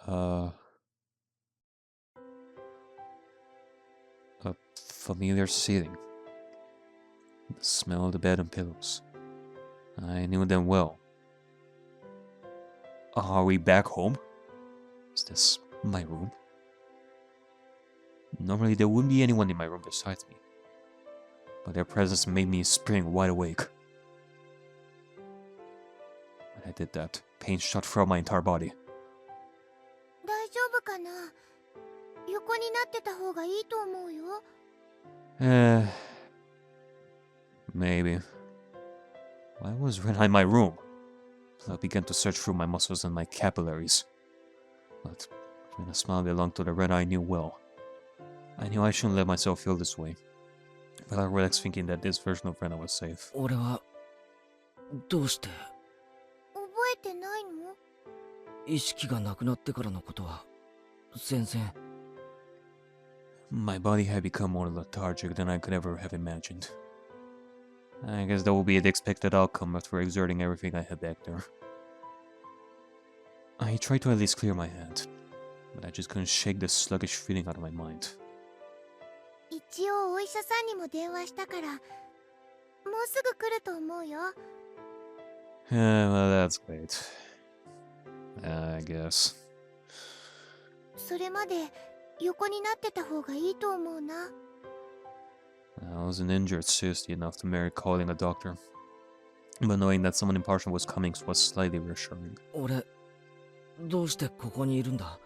A familiar ceiling. The smell of the bed and pillows. I knew them well. Are we back home? Is this my room? Normally there wouldn't be anyone in my room besides me, but their presence made me spring wide awake. When I did that, pain shot throughout my entire body. 大丈夫かな？横になってた方がいいと思うよ。Maybe. Why was Rena in my room? I began to search through my muscles and my capillaries. But Rena's smile belonged to the Rena I knew well. I knew I shouldn't let myself feel this way, but I relaxed thinking that this version of Rena was safe. 俺はどうして？覚えてないの？意識がなくなってからのことは全然。My body had become more lethargic than I could ever have imagined. I guess that will be the expected outcome after exerting everything I had back there. I tried to at least clear my head, but I just couldn't shake the sluggish feeling out of my mind. 一応お医者さんにも電話したから、もうすぐ来ると思うよ。Well, that's great. I guess. それまで横になってた方がいいと思うな。I wasn't injured seriously enough to merit calling a doctor, but knowing that someone impartial was coming was slightly reassuring. 俺どうしてここにいるんだ？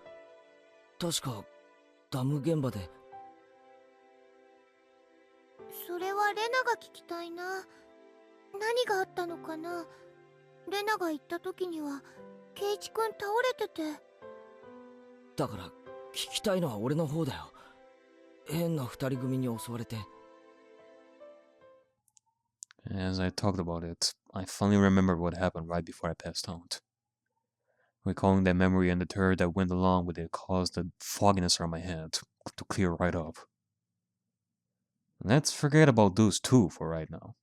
確かダム現場で。それはレナが聞きたいな。何があったのかな。レナが行った時にはケイチ君倒れてて。だから聞きたいのは俺の方だよ。変な二人組に襲われて。As I talked about it, I finally remembered what happened right before I passed out. Recalling that memory and the terror that went along with it caused the fogginess around my head to clear right up. Let's forget about those two for right now.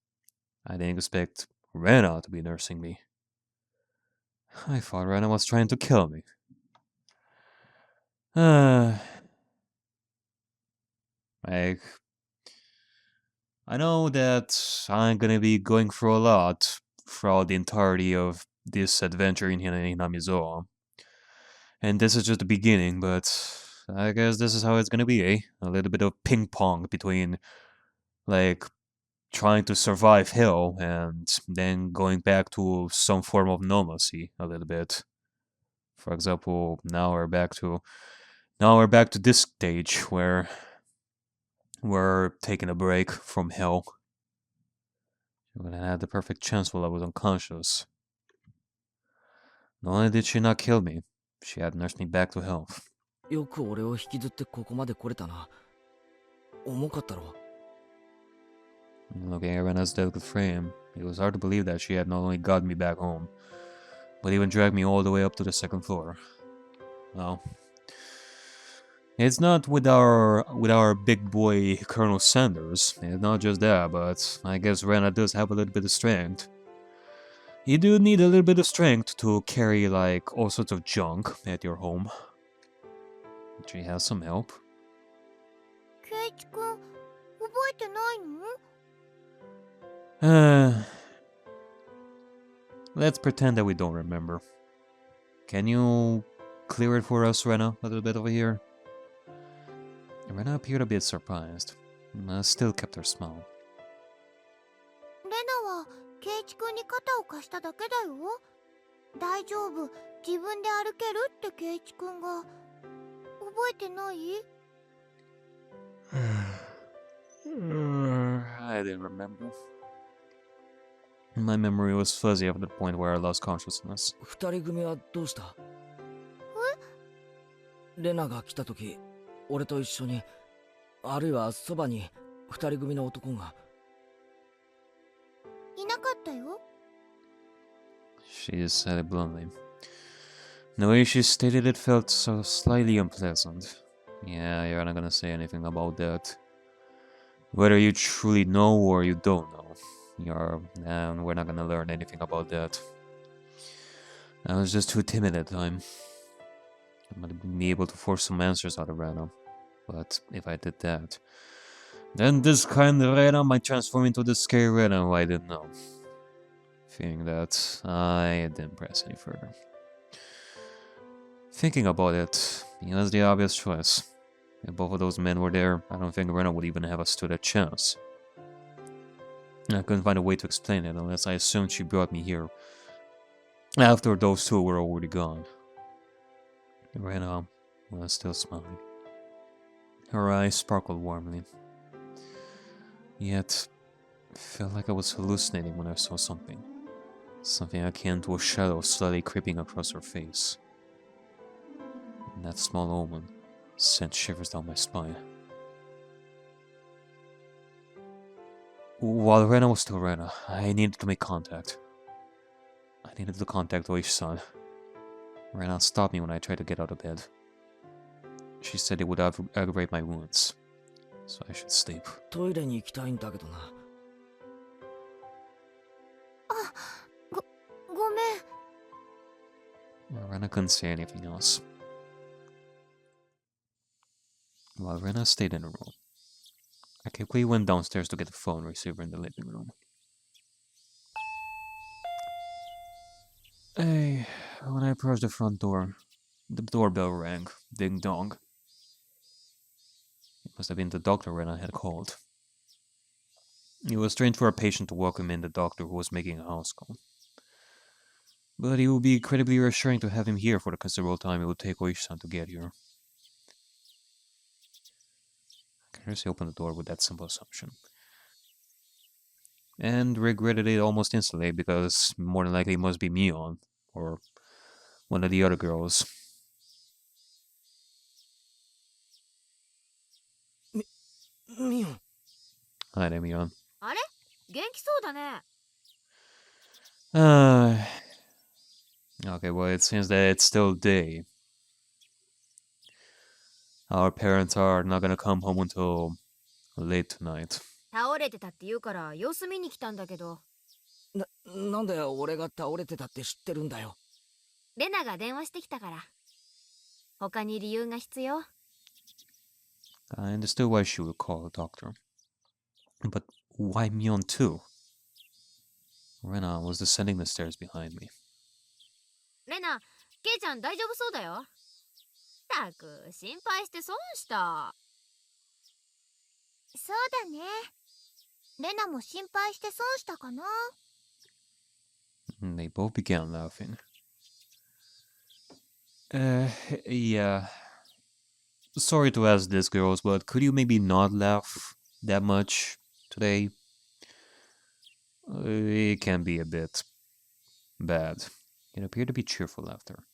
I didn't expect Rena to be nursing me. I thought Rena was trying to kill me. Like, I know that I'm gonna be going through a lot throughout the entirety of this adventure in Hinamizawa. And this is just the beginning, but I guess this is how it's gonna be, eh? A little bit of ping pong between, like, trying to survive hell and then going back to some form of normalcy a little bit. For example, now we're back to this stage where we're taking a break from hell. When I had the perfect chance while I was unconscious. Not only did she not kill me, she had nursed me back to health. よく俺を引きずってここまで来れたな。重かったろ。Looking at Rena's delicate frame, it was hard to believe that she had not only gotten me back home, but even dragged me all the way up to the second floor. Well, it's not with our big boy Colonel Sanders. It's not just that, but I guess Rena does have a little bit of strength. You do need a little bit of strength to carry like all sorts of junk at your home. She has some help. ケイチ君、覚えてないの？ Let's pretend that we don't remember. Can you clear it for us, Rena, a little bit over here? Rena appeared a bit surprised, still kept her smile. レナはケイチ君に肩を貸しただけだよ。大丈夫、自分で歩けるってケイチ君が。覚えてない？ I didn't remember. My memory was fuzzy up to the point where I lost consciousness. 二人組はどうした？レナが来た時、俺と一緒に、あるいはそばに二人組の男が。いなかったよ。 She just said it bluntly. The way she stated it felt so slightly unpleasant. Yeah, you're not gonna say anything about that. Whether you truly know or you don't know, we're not gonna learn anything about that. I was just too timid at the time. I might be able to force some answers out of Rena. But if I did that, then this kind of Rena might transform into the scary Rena who I didn't know. Feeling that, I didn't press any further. Thinking about it, he was the obvious choice. If both of those men were there, I don't think Rena would even have stood a chance. I couldn't find a way to explain it unless I assumed she brought me here after those two were already gone. Rena was still smiling. Her eyes sparkled warmly. Yet, it felt like I was hallucinating when I saw something. Something akin to a shadow slowly creeping across her face. And that small omen sent shivers down my spine. While Rena was still Rena, I needed to make contact. I needed to contact Oishi-san. Rena stopped me when I tried to get out of bed. She said it would aggravate my wounds, so I should sleep. トイレに行きたいんだけどな。ごめん。 Rena couldn't say anything else. While Rena stayed in the room, I quickly went downstairs to get the phone receiver in the living room. Hey, when I approached the front door, the doorbell rang. Ding dong. It must have been the doctor Rena had called. It was strange for a patient to welcome in the doctor who was making a house call. But it would be incredibly reassuring to have him here for the considerable time it would take Oishi-san to get here. I carelessly opened the door with that simple assumption. And regretted it almost instantly because more than likely it must be Mion, or one of the other girls. ミオン。 Hi there, Mion. あれ元気そうだね。 Okay, well, it seems that it's still day. Our parents are not gonna come home until late tonight. 倒れてたって言うから様子見に来たんだけど。なんで俺が倒れてたって知ってるんだよ。レナが電話してきたから。他に理由が必要？ I understood why she would call the doctor. But why Mion too? Rena was descending the stairs behind me. レナ、ケイちゃん大丈夫そうだよ。たく、心配して損した。そうだね。レナも心配して損したかな。And they both began laughing. Yeah. Sorry to ask this, girls, but could you maybe not laugh that much today? It can be a bit bad. It appeared to be cheerful laughter,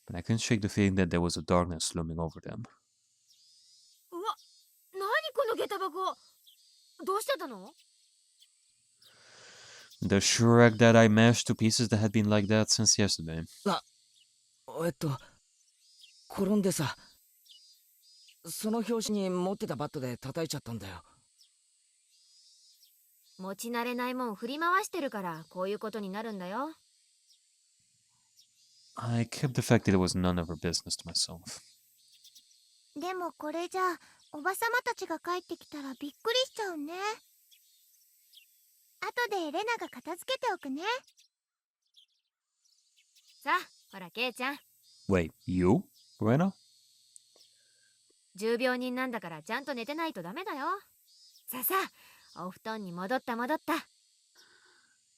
but I couldn't shake the feeling that there was a darkness looming over them. うわ、なにこの下駄箱。どうしてたの？ The Shrek that I mashed to pieces that had been like that since yesterday. 転んでさ。その拍子に持ってたバットで叩いちゃったんだよ。持ち慣れないもん振り回してるからこういうことになるんだよ。I kept the fact that it was none of her business to myself. でもこれじゃおばさまたちが帰ってきたらびっくりしちゃうね。後でレナが片付けておくね。さあ、ほらケイちゃん。 Wait, you? Rena? 重病人なんだからちゃんと寝てないとダメだよ。さあさあ、お布団に戻った。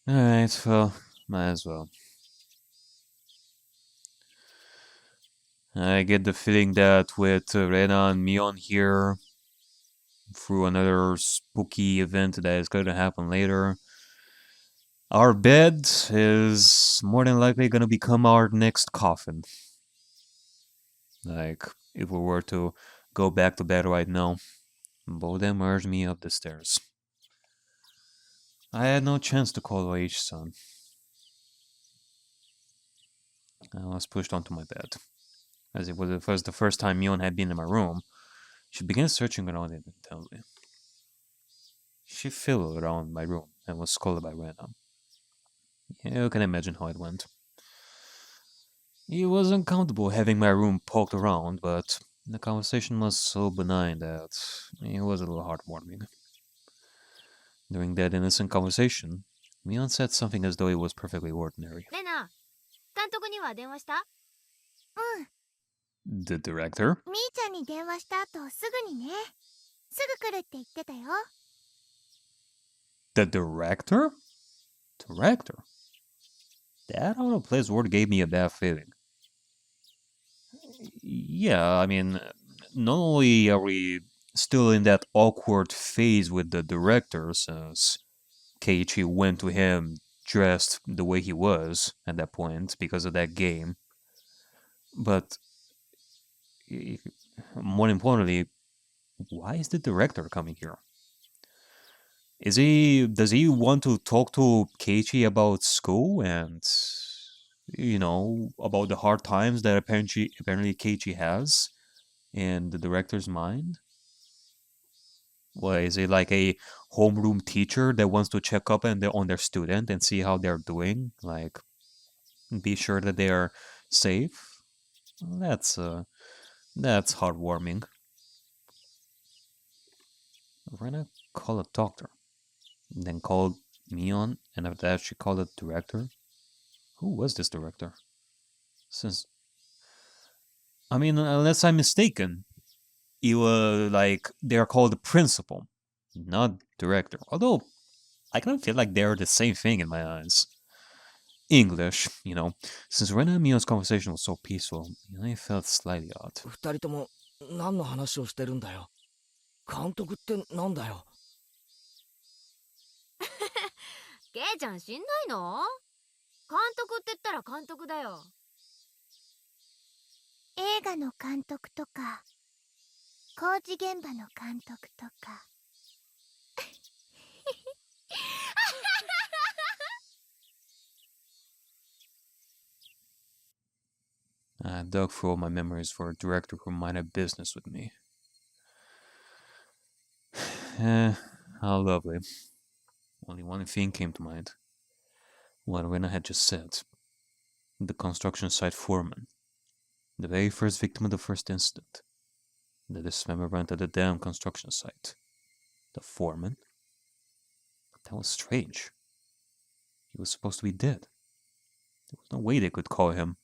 Alright, well, might as well. I get the feeling that with Rena and Mion here, through another spooky event that is going to happen later, our bed is more than likely going to become our next coffin. Like, if we were to go back to bed right now, both of them urged me up the stairs. I had no chance to call Oishi-san. I was pushed onto my bed. As it was the first time Mion had been in my room, she began searching around it intently. She fiddled around my room and was scolded by Rena. You can imagine how it went. It was uncomfortable having my room poked around, but the conversation was so benign that it was a little heartwarming. During that innocent conversation, Mion said something as though it was perfectly ordinary. レナ、監督には電話した？うん。 The director? みーちゃんに電話した後すぐにね。すぐ来るって言ってたよ。The director? Director? That out of place word gave me a bad feeling. Yeah, I mean, not only are we still in that awkward phase with the director, since Keiichi went to him dressed the way he was at that point because of that game, but more importantly, why is the director coming here? Does he want to talk to Keiichi about school and, about the hard times that apparently Keiichi has in the director's mind? What is it, like a homeroom teacher that wants to check up on their student and see how they're doing? Like, be sure that they are safe? That's heartwarming. Rena called a doctor, then called Mion, and after that she called the director. Who was this director? Unless I'm mistaken, it was like they're called the principal, not director. Although I kind of feel like they're the same thing in my eyes. English, since Rena and Mion's conversation was so peaceful, it felt slightly odd. 二人とも何の話をしてるんだよ。監督ってなんだよ。ケイちゃん知んないの？監督って言ったら監督だよ。映画の監督とか工事現場の監督とか。I dug through all my memories for a director who might have business with me. How lovely. Only one thing came to mind. What Rena had just said. The construction site foreman. The very first victim of the first incident. The dismemberment at the damn construction site. The foreman? That was strange. He was supposed to be dead. There was no way they could call him.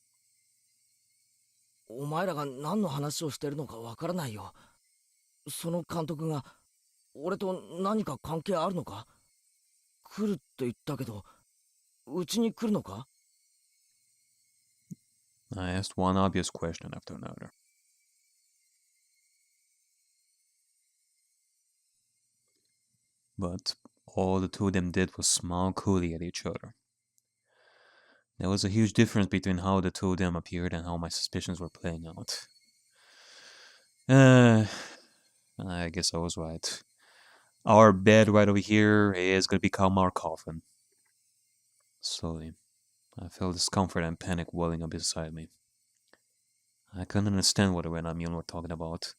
お前らが何の話をしてるのかわからないよ。その監督が俺と何か関係あるのか？来るって言ったけど、うちに来るのか？ I asked one obvious question after another. But all the two of them did was smile coolly at each other. There was a huge difference between how the two of them appeared and how my suspicions were playing out. I guess I was right. Our bed right over here is gonna become our coffin. Slowly, I felt discomfort and panic welling up inside me. I couldn't understand what Ren and Mion were talking about.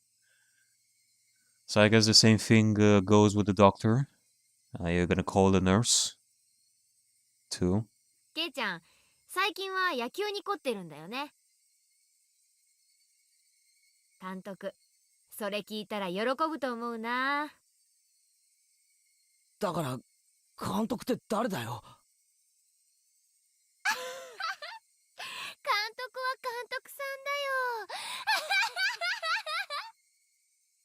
So I guess the same thing goes with the doctor. Are you gonna call the nurse? Too? ケイちゃん、最近は野球に凝ってるんだよね。監督、それ聞いたら喜ぶと思うな。だから監督って誰だよ。監督は監督さ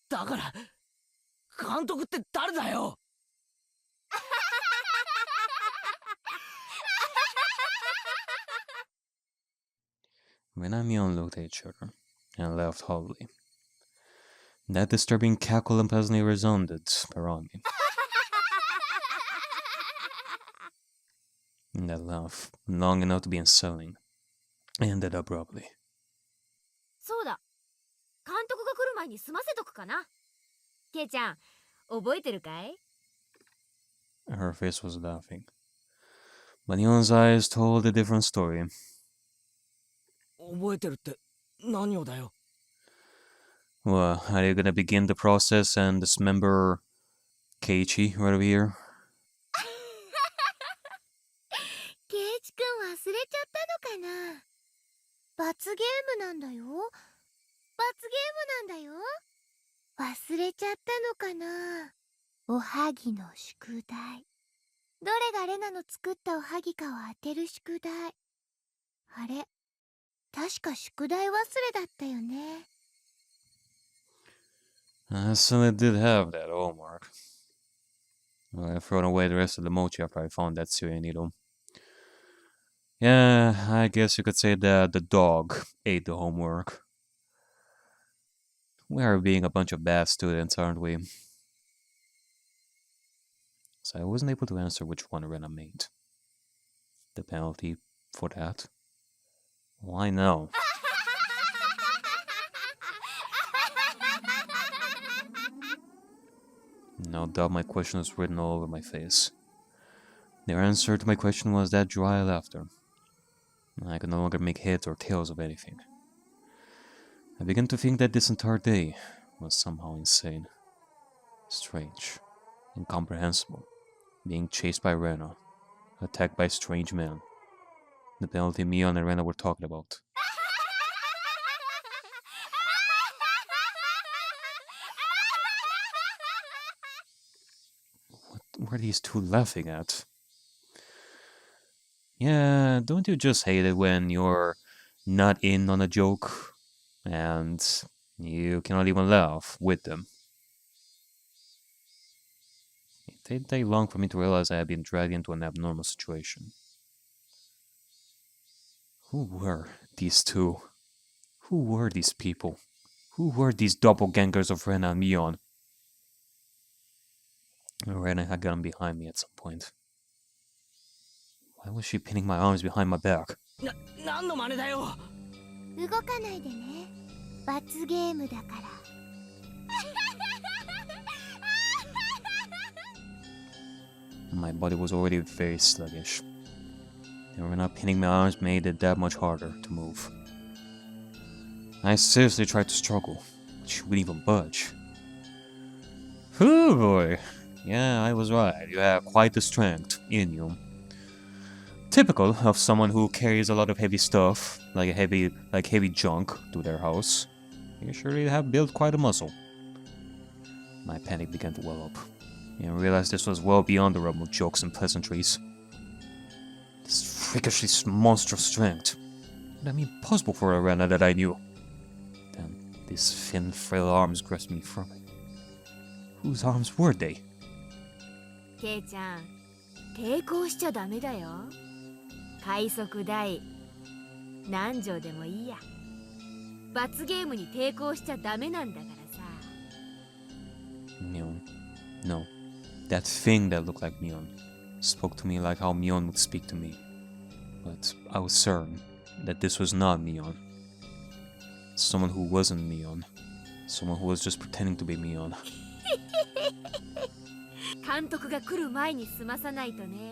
だから監督って誰だよ。Ren and Mion looked at each other and laughed hollowly. That disturbing cackle unpleasantly resounded around me. And that laugh, long enough to be unsettling, ended abruptly. そうだ、監督が来る前に済ませとくかな。ケイちゃん、覚えてるかい？ Her face was laughing. But Neon's eyes told a different story. 覚えてるって何をだよ。Well, are you gonna begin the process and dismember Keiichi right over here? ケイチくん忘れちゃったのかな。罰ゲームなんだよ。罰ゲームなんだよ。忘れちゃったのかな。おはぎの宿題。どれがレナの作ったおはぎかを当てる宿題。あれ、確か宿題忘れだったよね。So I did have that homework. Well, I thrown away the rest of the mochi after I found that syringe needle. Yeah, I guess you could say that the dog ate the homework. We are being a bunch of bad students, aren't we? So I wasn't able to answer which one Rena made. The penalty for that? Why no? No doubt my question was written all over my face. Their answer to my question was that dry laughter. I could no longer make heads or tails of anything. I began to think that this entire day was somehow insane. Strange. Incomprehensible. Being chased by Rena. Attacked by strange men. The penalty Mion and Rena were talking about. What were these two laughing at? Yeah, don't you just hate it when you're not in on a joke and you cannot even laugh with them? It didn't take long for me to realize I had been dragged into an abnormal situation. Who were these two? Who were these people? Who were these doppelgangers of Rena and Mion? Rena had gotten behind me at some point. Why was she pinning my arms behind my back? 何の真似だよ。動かないでね。罰ゲームだから。My body was already very sluggish. And Rena pinning my arms made it that much harder to move. I seriously tried to struggle. She wouldn't even budge. Whew boy. Yeah, I was right. You have quite the strength in you. Typical of someone who carries a lot of heavy stuff, like heavy junk, to their house. You surely have built quite a muscle. My panic began to well up, and I realized this was well beyond the realm of jokes and pleasantries. This freakishly monstrous strength. Would that be impossible for a Rena that I knew? Then these thin, frail arms grasped me firmly. Whose arms were they? ケイちゃん、抵抗しちゃダメだよ。快速大何錠でもいいや。罰ゲームに抵抗しちゃダメなんだからさ。Mion. No. That thing that looked like Mion spoke to me like how Mion would speak to me. But I was certain that this was not Mion. Someone who wasn't Mion. Someone who was just pretending to be Mion. 監督が来る前に済まさないとね。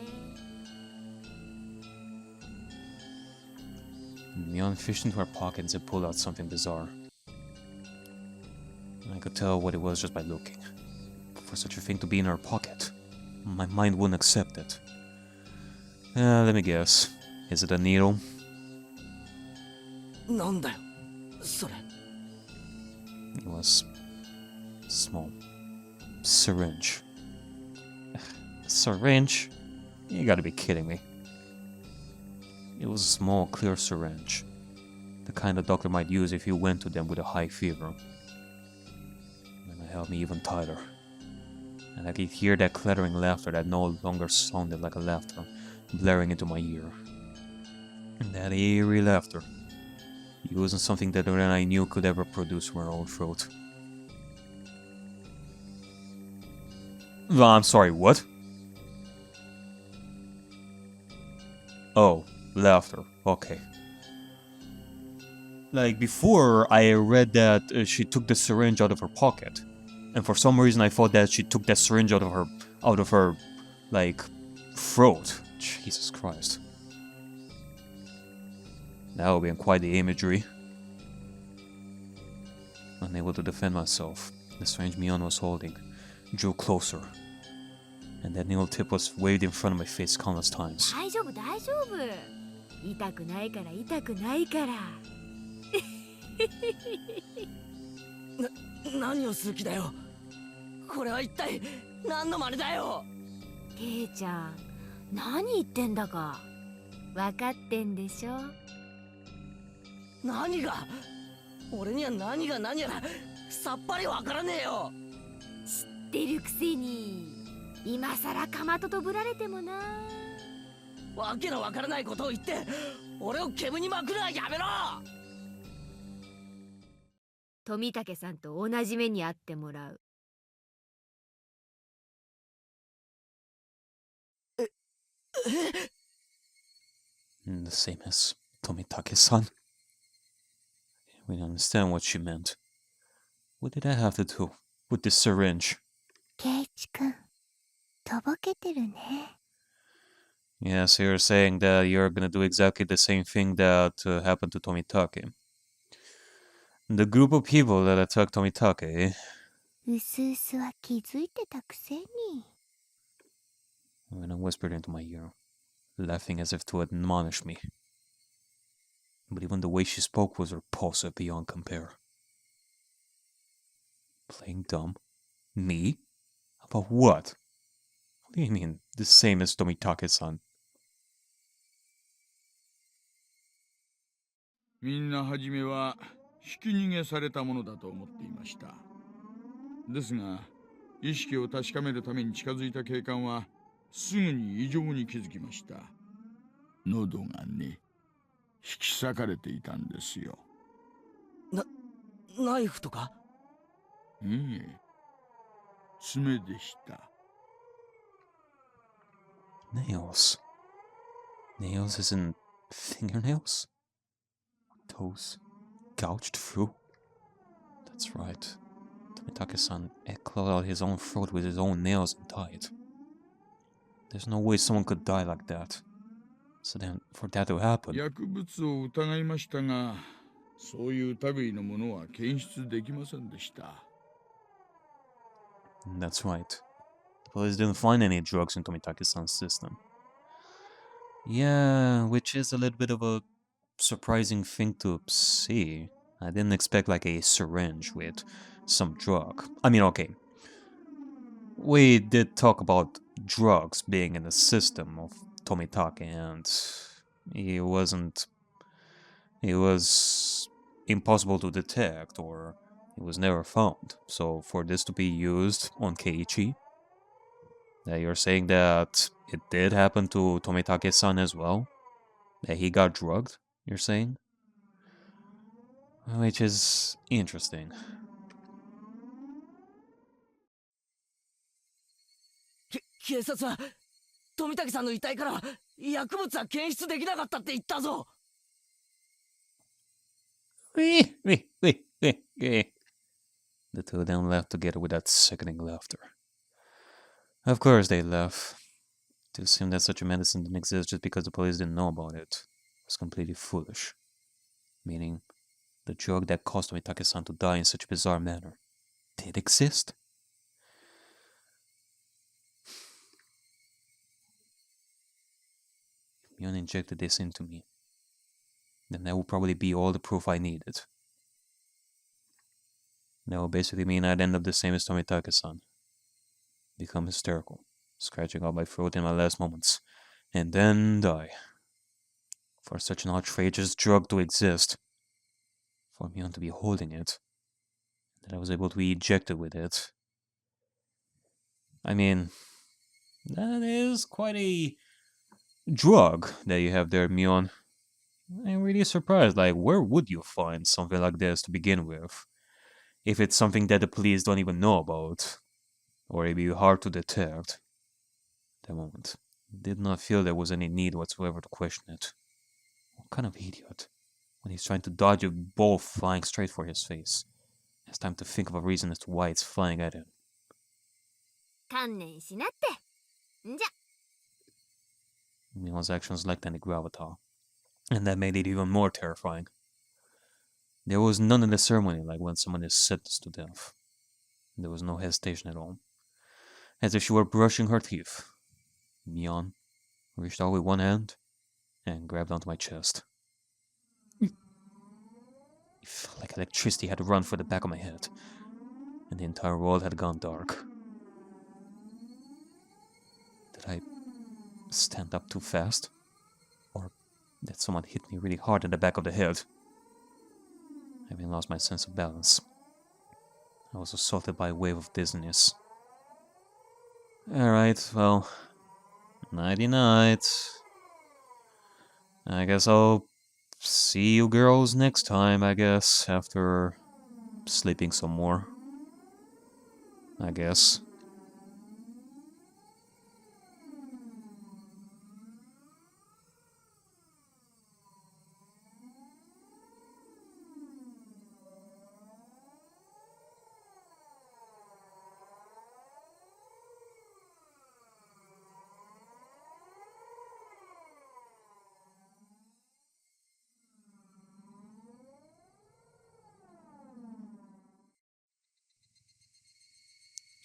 Mion fished into her pockets and pulled out something bizarre. I could tell what it was just by looking. For such a thing to be in her pocket, my mind wouldn't accept it. Let me guess. Is it a needle? なんだよ、それ。It was small. Syringe. Syringe? You gotta be kidding me. It was a small, clear syringe. The kind a doctor might use if you went to them with a high fever. And it held me even tighter. And I could hear that clattering laughter that no longer sounded like a laughter, blaring into my ear. And that eerie laughter. Using something that only I knew could ever produce from her own throat. I'm sorry, what? Oh, laughter. Okay. Like, before, I read that she took the syringe out of her pocket. And for some reason, I thought that she took that syringe out of her, like, throat. Jesus Christ. That would be quite the imagery. Unable to defend myself, the syringe Mion was holding drew closer. And that needle tip was waved in front of my face countless times. 大丈夫大丈夫。痛くないから痛くないから。何をする気だよ。これは一体何の真似だよ。ケイちゃん、何言ってんだか分かってんでしょ。何が？俺には何が何やらさっぱりわからねえよ。知ってるくせに今さらかまととぶられてもな。わけのわからないことを言って俺を煙に巻くのはやめろ。富武さんと同じ目に遭ってもらう。The same as Tomitake-san. We don't understand what she meant. What did I have to do with this syringe? ケイチくん、とぼけてるね。Yeah, so you're saying that you're gonna do exactly the same thing that happened to Tomitake. The group of people that attacked Tomitake. うすうすは気づいてたくせに。And I whispered into my ear, laughing as if to admonish me. But even the way she spoke was repulsive beyond compare. Playing dumb? Me? About what? What do you mean, the same as Tomitake-san? みんなはじめは引き逃げされたものだと思っていました。ですが、意識を確かめるために近づいた警官はすぐに異常に気づきました。喉がね、引き裂かれていたんですよ。ナイフとか？ええ、爪でした。Nails. Nails as in fingernails? Toes gouged through? That's right. Tomitake-san clawed out his own throat with his own nails and died. There's no way someone could die like that. So then, for that to happen... 薬物を疑いましたが、そういう類のものは検出できませんでした。That's right. The police didn't find any drugs in Tomitake-san's system. Yeah, which is a little bit of a surprising thing to see. I didn't expect like a syringe with some drug. I mean, okay. We did talk about drugs being in the system of Tomitake, and it was impossible to detect, or it was never found. So for this to be used on Keiichi, that you're saying that it did happen to Tomitake-san as well? That he got drugged, you're saying? Which is interesting. 警察は富武さんの遺体から薬物は検出できなかったって言ったぞ。The two of them laughed together with that sickening laughter. Of course they laugh. To assume that such a medicine didn't exist just because the police didn't know about it was completely foolish. Meaning, the drug that caused Tomitake-san to die in such a bizarre manner did exist. If Mion injected this into me, then that would probably be all the proof I needed. That would basically mean I'd end up the same as Tomitake-san. Become hysterical, scratching out my throat in my last moments, and then die. For such an outrageous drug to exist, for Mion to be holding it, that I was able to be ejected with it. I mean, that is quite a drug that you have there, Mion. I'm really surprised, like, where would you find something like this to begin with? If it's something that the police don't even know about, or it'd be hard to detect. At that moment, did not feel there was any need whatsoever to question it. What kind of idiot? When he's trying to dodge a ball flying straight for his face, has time to think of a reason as to why it's flying at him. 観念しなって。んじゃ。Mion's actions lacked any gravitas, and that made it even more terrifying. There was none in the ceremony like when someone is sentenced to death. There was no hesitation at all. As if she were brushing her teeth, Mion reached out with one hand and grabbed onto my chest. He Felt like electricity had run through the back of my head, and the entire world had gone dark. Did I stand up too fast? Or did someone hit me really hard in the back of the head? Having lost my sense of balance, I was assaulted by a wave of dizziness. Alright, well, nighty night. I guess I'll see you girls next time, I guess, after sleeping some more. I guess.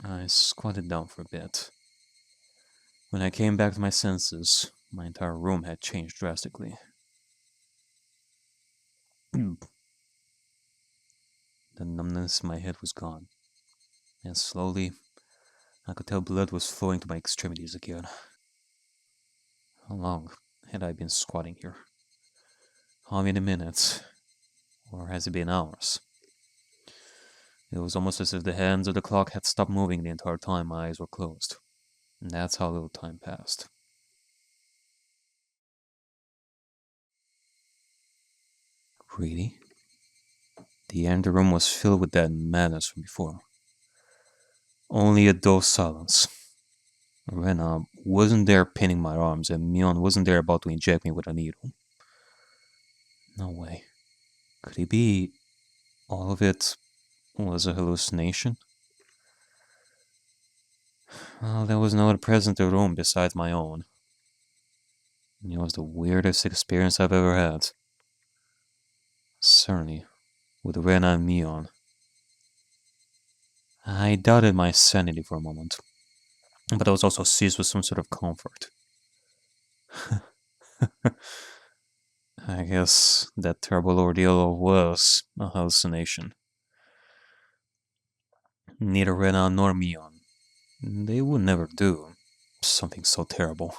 I squatted down for a bit. When I came back to my senses, my entire room had changed drastically. The numbness in my head was gone, and slowly, I could tell blood was flowing to my extremities again. How long had I been squatting here? How many minutes? Or has it been hours? It was almost as if the hands of the clock had stopped moving the entire time my eyes were closed. And that's how little time passed. Really? The air in the room was filled with that madness from before. Only a dull silence. Rena wasn't there pinning my arms, and Mion wasn't there about to inject me with a needle. No way. Could it be all of it was a hallucination? Well, there was no one present in the room besides my own. It was the weirdest experience I've ever had. Certainly, with Rena and Mion. I doubted my sanity for a moment, but I was also seized with some sort of comfort. I guess that terrible ordeal was a hallucination. Neither Rena nor Mion. They would never do something so terrible.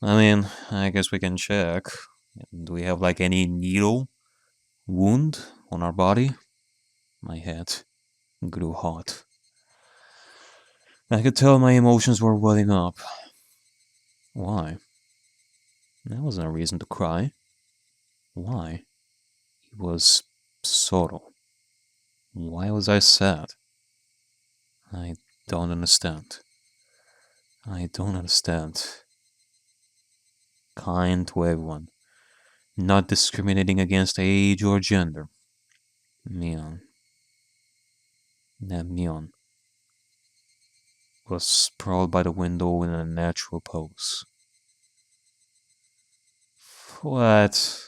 I mean, I guess we can check. Do we have like any needle wound on our body? My head grew hot. I could tell my emotions were welling up. Why? That wasn't a reason to cry. Why? It was sorrow. Why was I sad? I don't understand. I don't understand. Kind to everyone, not discriminating against age or gender. Mion. That Mion was sprawled by the window in a natural pose. What?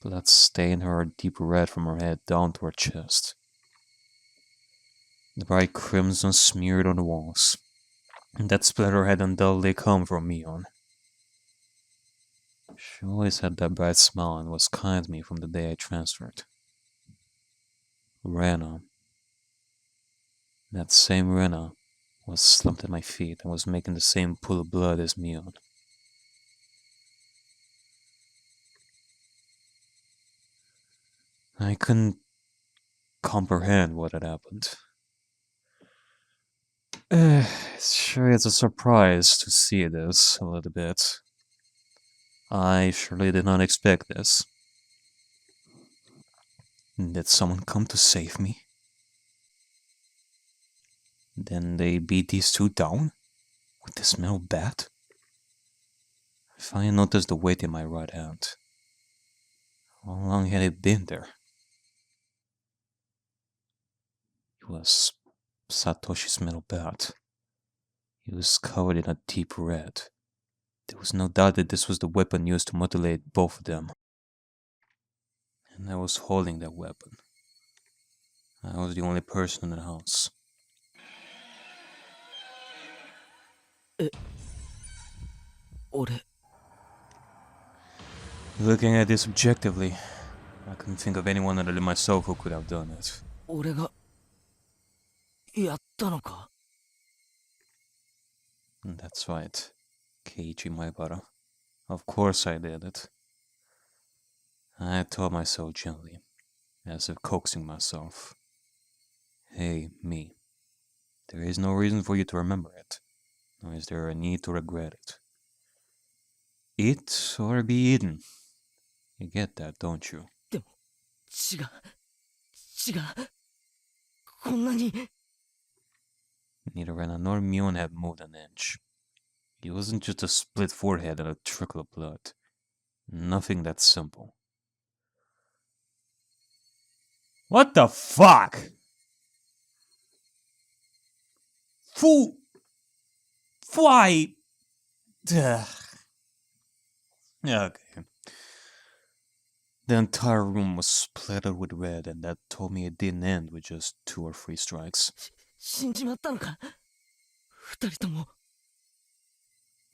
Blood stained her a deep red from her head down to her chest. The bright crimson smeared on the walls. And that splatter had undoubtedly come from Mion. She always had that bright smile and was kind to me from the day I transferred. Rena. That same Rena was slumped at my feet and was making the same pool of blood as Mion. I couldn't comprehend what had happened. Sure, it's a surprise to see this a little bit. I surely did not expect this. Did someone come to save me? Then they beat these two down? With this metal bat? I finally noticed the weight in my right hand. How long had it been there? It was Satoshi's metal bat. It was covered in a deep red. There was no doubt that this was the weapon used to mutilate both of them. And I was holding that weapon. I was the only person in the house. Looking at this objectively, I couldn't think of anyone other than myself who could have done it. 俺がやったのか？ That's right, Keiichi Maibara. Of course I did it. I told myself gently, as if coaxing myself. Hey, me. There is no reason for you to remember it, nor is there a need to regret it. Eat or be eaten. You get that, don't you? 違う。こんなに。 Neither Rena nor Mion had moved an inch. It wasn't just a split forehead and a trickle of blood. Nothing that simple. What the fuck? Why? Okay. The entire room was splattered with red, and that told me it didn't end with just 2 or 3 strikes. 死んじまったのか？二人とも。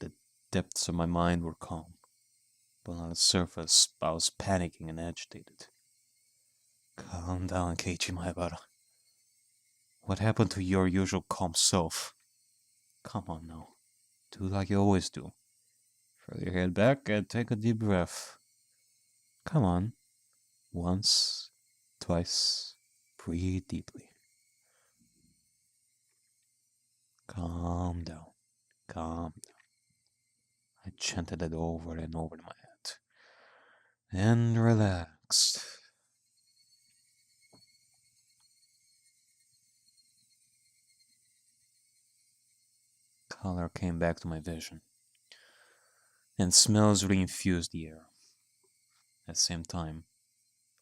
The depths of my mind were calm, but on the surface, I was panicking and agitated. Calm down, Keiichi Maibara. What happened to your usual calm self? Come on now. Do like you always do. Throw your head back and take a deep breath. Come on. Once, twice, breathe deeply. Calm down. Calm down. I chanted it over and over in my head. And relaxed. Color came back to my vision, and smells reinfused the air. At the same time,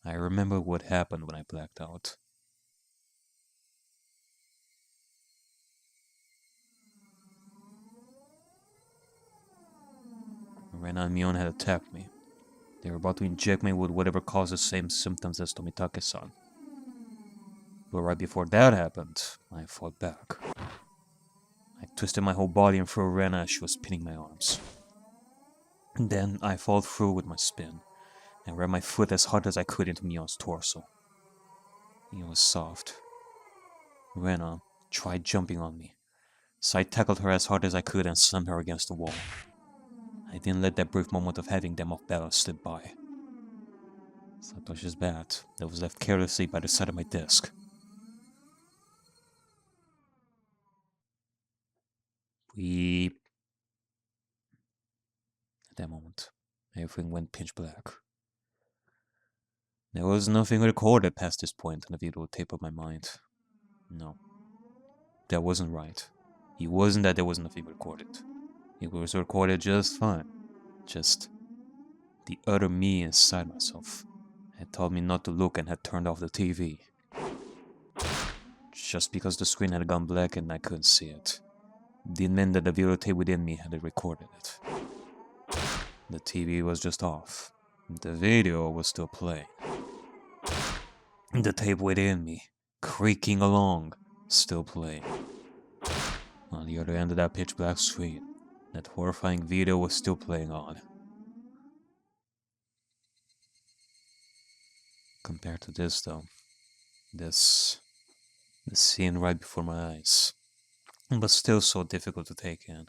I remember what happened when I blacked out. Rena and Mion had attacked me. They were about to inject me with whatever caused the same symptoms as Tomitake-san. But right before that happened, I fought back. I twisted my whole body and threw Rena as she was pinning my arms. And then I followed through with my spin, and ran my foot as hard as I could into Mion's torso. It was soft. Rena tried jumping on me, so I tackled her as hard as I could and slammed her against the wall. I didn't let that brief moment of having them off balance slip by. Satoshi's bat that was left carelessly by the side of my desk. Weep. At that moment, everything went pitch black. There was nothing recorded past this point on the videotape of my mind. No. That wasn't right. It wasn't that there was nothing recorded. It was recorded just fine. Just the other me inside myself had told me not to look and had turned off the TV. Just because the screen had gone black and I couldn't see it didn't mean that the videotape within me had recorded it. The TV was just off. The video was still playing. The tape within me, creaking along, still playing. On the other end of that pitch black screen, that horrifying video was still playing on. Compared to this though, the scene right before my eyes, but still so difficult to take in.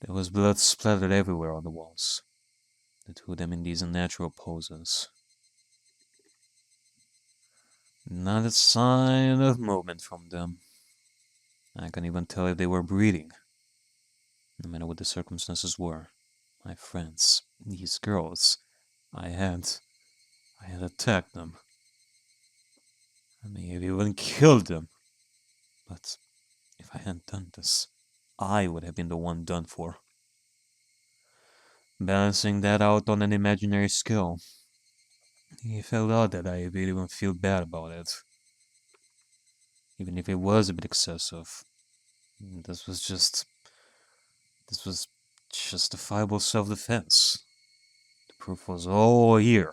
There was blood splattered everywhere on the walls, the two of them in these unnatural poses. Not a sign of movement from them. I can't even tell if they were breathing. No matter what the circumstances were, my friends, these girls, I had attacked them. I may have even killed them. But if I hadn't done this, I would have been the one done for. Balancing that out on an imaginary scale, it felt odd that I would even feel bad about it. Even if it was a bit excessive, this was justifiable self-defense. The proof was all here.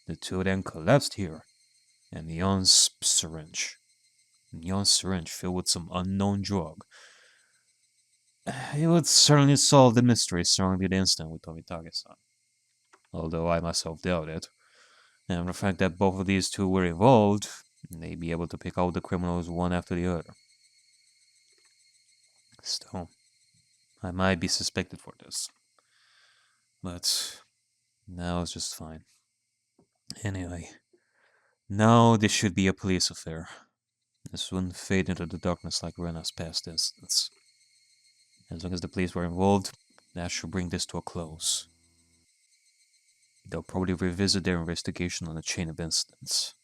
The two of them collapsed here, and Neon's syringe filled with some unknown drug. It would certainly solve the mystery surrounding the incident with Tomitake-san, although I myself doubt it. And the fact that both of these two were involved, they'd be able to pick out the criminals one after the other. Still, I might be suspected for this. But now it's just fine. Anyway, now this should be a police affair. This wouldn't fade into the darkness like Rena's past instance. As long as the police were involved, that should bring this to a close. They'll probably revisit their investigation on a chain of incidents.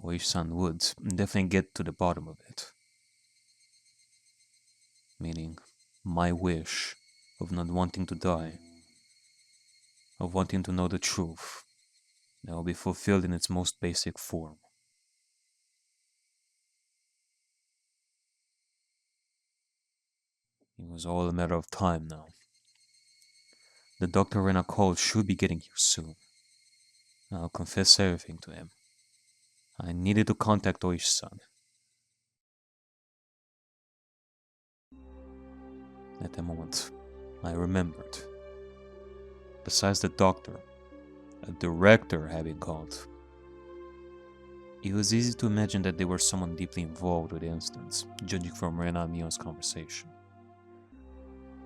Oishi-san would definitely get to the bottom of it. Meaning, my wish of not wanting to die, of wanting to know the truth, that will be fulfilled in its most basic form. It was all a matter of time now. The doctor Rena called should be getting here soon. I'll confess everything to him. I needed to contact Oishi-san. At the moment, I remembered. Besides the doctor, a director had been called. It was easy to imagine that they were someone deeply involved with the incidents, judging from Rena and Mio's conversation.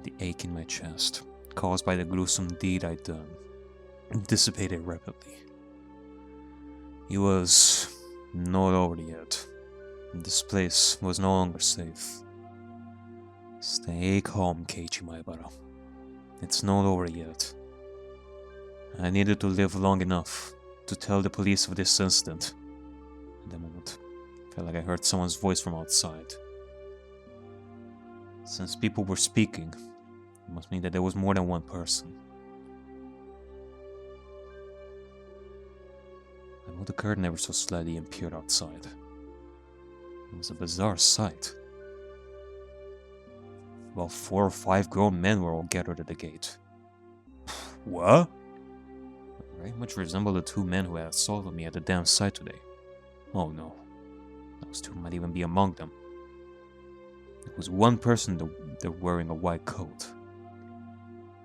The ache in my chest, caused by the gruesome deed I'd done, dissipated rapidly. It was not over yet. This place was no longer safe. Stay calm, Keiichi Maebara. It's not over yet. I needed to live long enough to tell the police of this incident. At the moment, I felt like I heard someone's voice from outside. Since people were speaking, it must mean that there was more than one person. I moved the curtain ever so slightly and peered outside. It was a bizarre sight. About 4 or 5 grown men were all gathered at the gate. What? They very much resembled the 2 men who had assaulted me at the damn site today. Oh no, those 2 might even be among them. There was one person that wearing a white coat,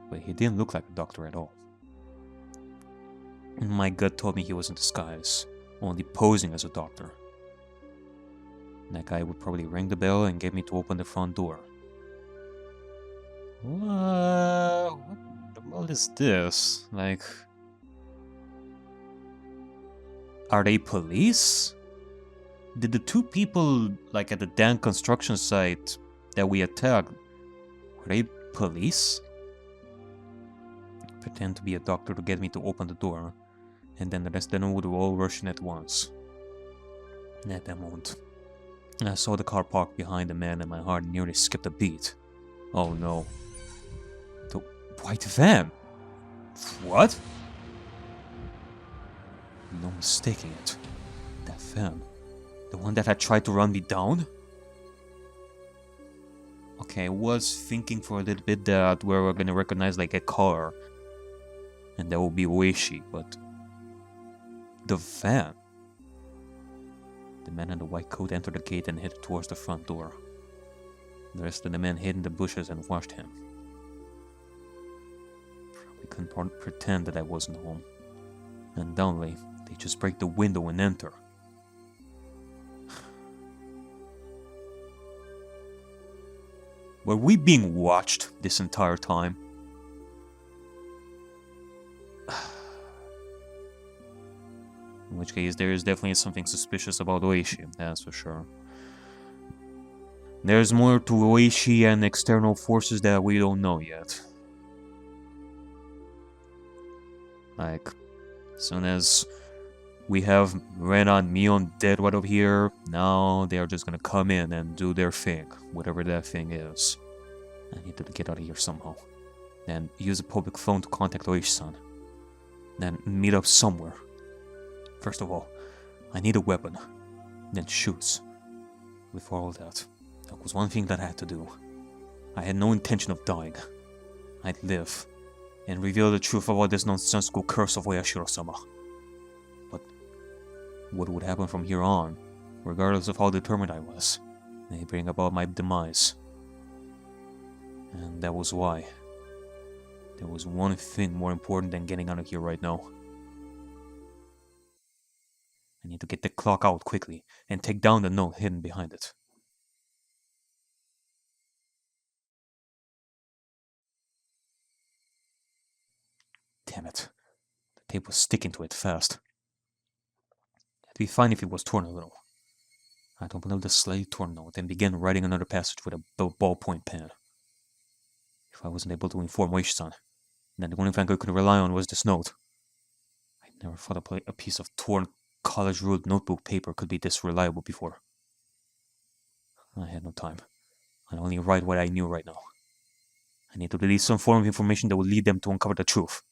but he didn't look like a doctor at all. My gut told me he was in disguise, only posing as a doctor. That guy would probably ring the bell and get me to open the front door. What the hell is this? Like, are they police? Did the 2 people, like at the damn construction site that we attacked, were they police? Pretend to be a doctor to get me to open the door, and then the rest of them would all rush in at once. At that moment, I saw the car parked behind the man and my heart nearly skipped a beat. Oh no. The white van? What? No mistaking it. That van. The one that had tried to run me down? Okay, I was thinking for a little bit that we were gonna recognize like a car. And that would be Oishi, but... the van? The man in the white coat entered the gate and headed towards the front door. The rest of the men hid in the bushes and watched him. Probably couldn't pretend that I wasn't home. Undoubtedly, they just break the window and enter. Were we being watched this entire time? In which case, there is definitely something suspicious about Oishi, that's for sure. There's more to Oishi and external forces that we don't know yet. Like, as soon as we have Rena and Mion dead right over here, now they are just gonna come in and do their thing, whatever that thing is. I need to get out of here somehow. Then use a public phone to contact Oishi-san. Then meet up somewhere. First of all, I need a weapon. Then shoes. Before all that, that was one thing that I had to do. I had no intention of dying. I'd live, and reveal the truth about this nonsensical curse of Oyashiro-sama. But what would happen from here on, regardless of how determined I was, may bring about my demise. And that was why. There was one thing more important than getting out of here right now. I need to get the clock out quickly and take down the note hidden behind it. Damn it. The tape was sticking to it fast. It'd be fine if it was torn a little. I'd open up the slightly torn note and begin writing another passage with a ballpoint pen. If I wasn't able to inform Oishi-san, then the only thing I could rely on was this note. I never thought a piece of torn college-ruled notebook paper could be this reliable before. I had no time. I'd only write what I knew right now. I need to release some form of information that would lead them to uncover the truth.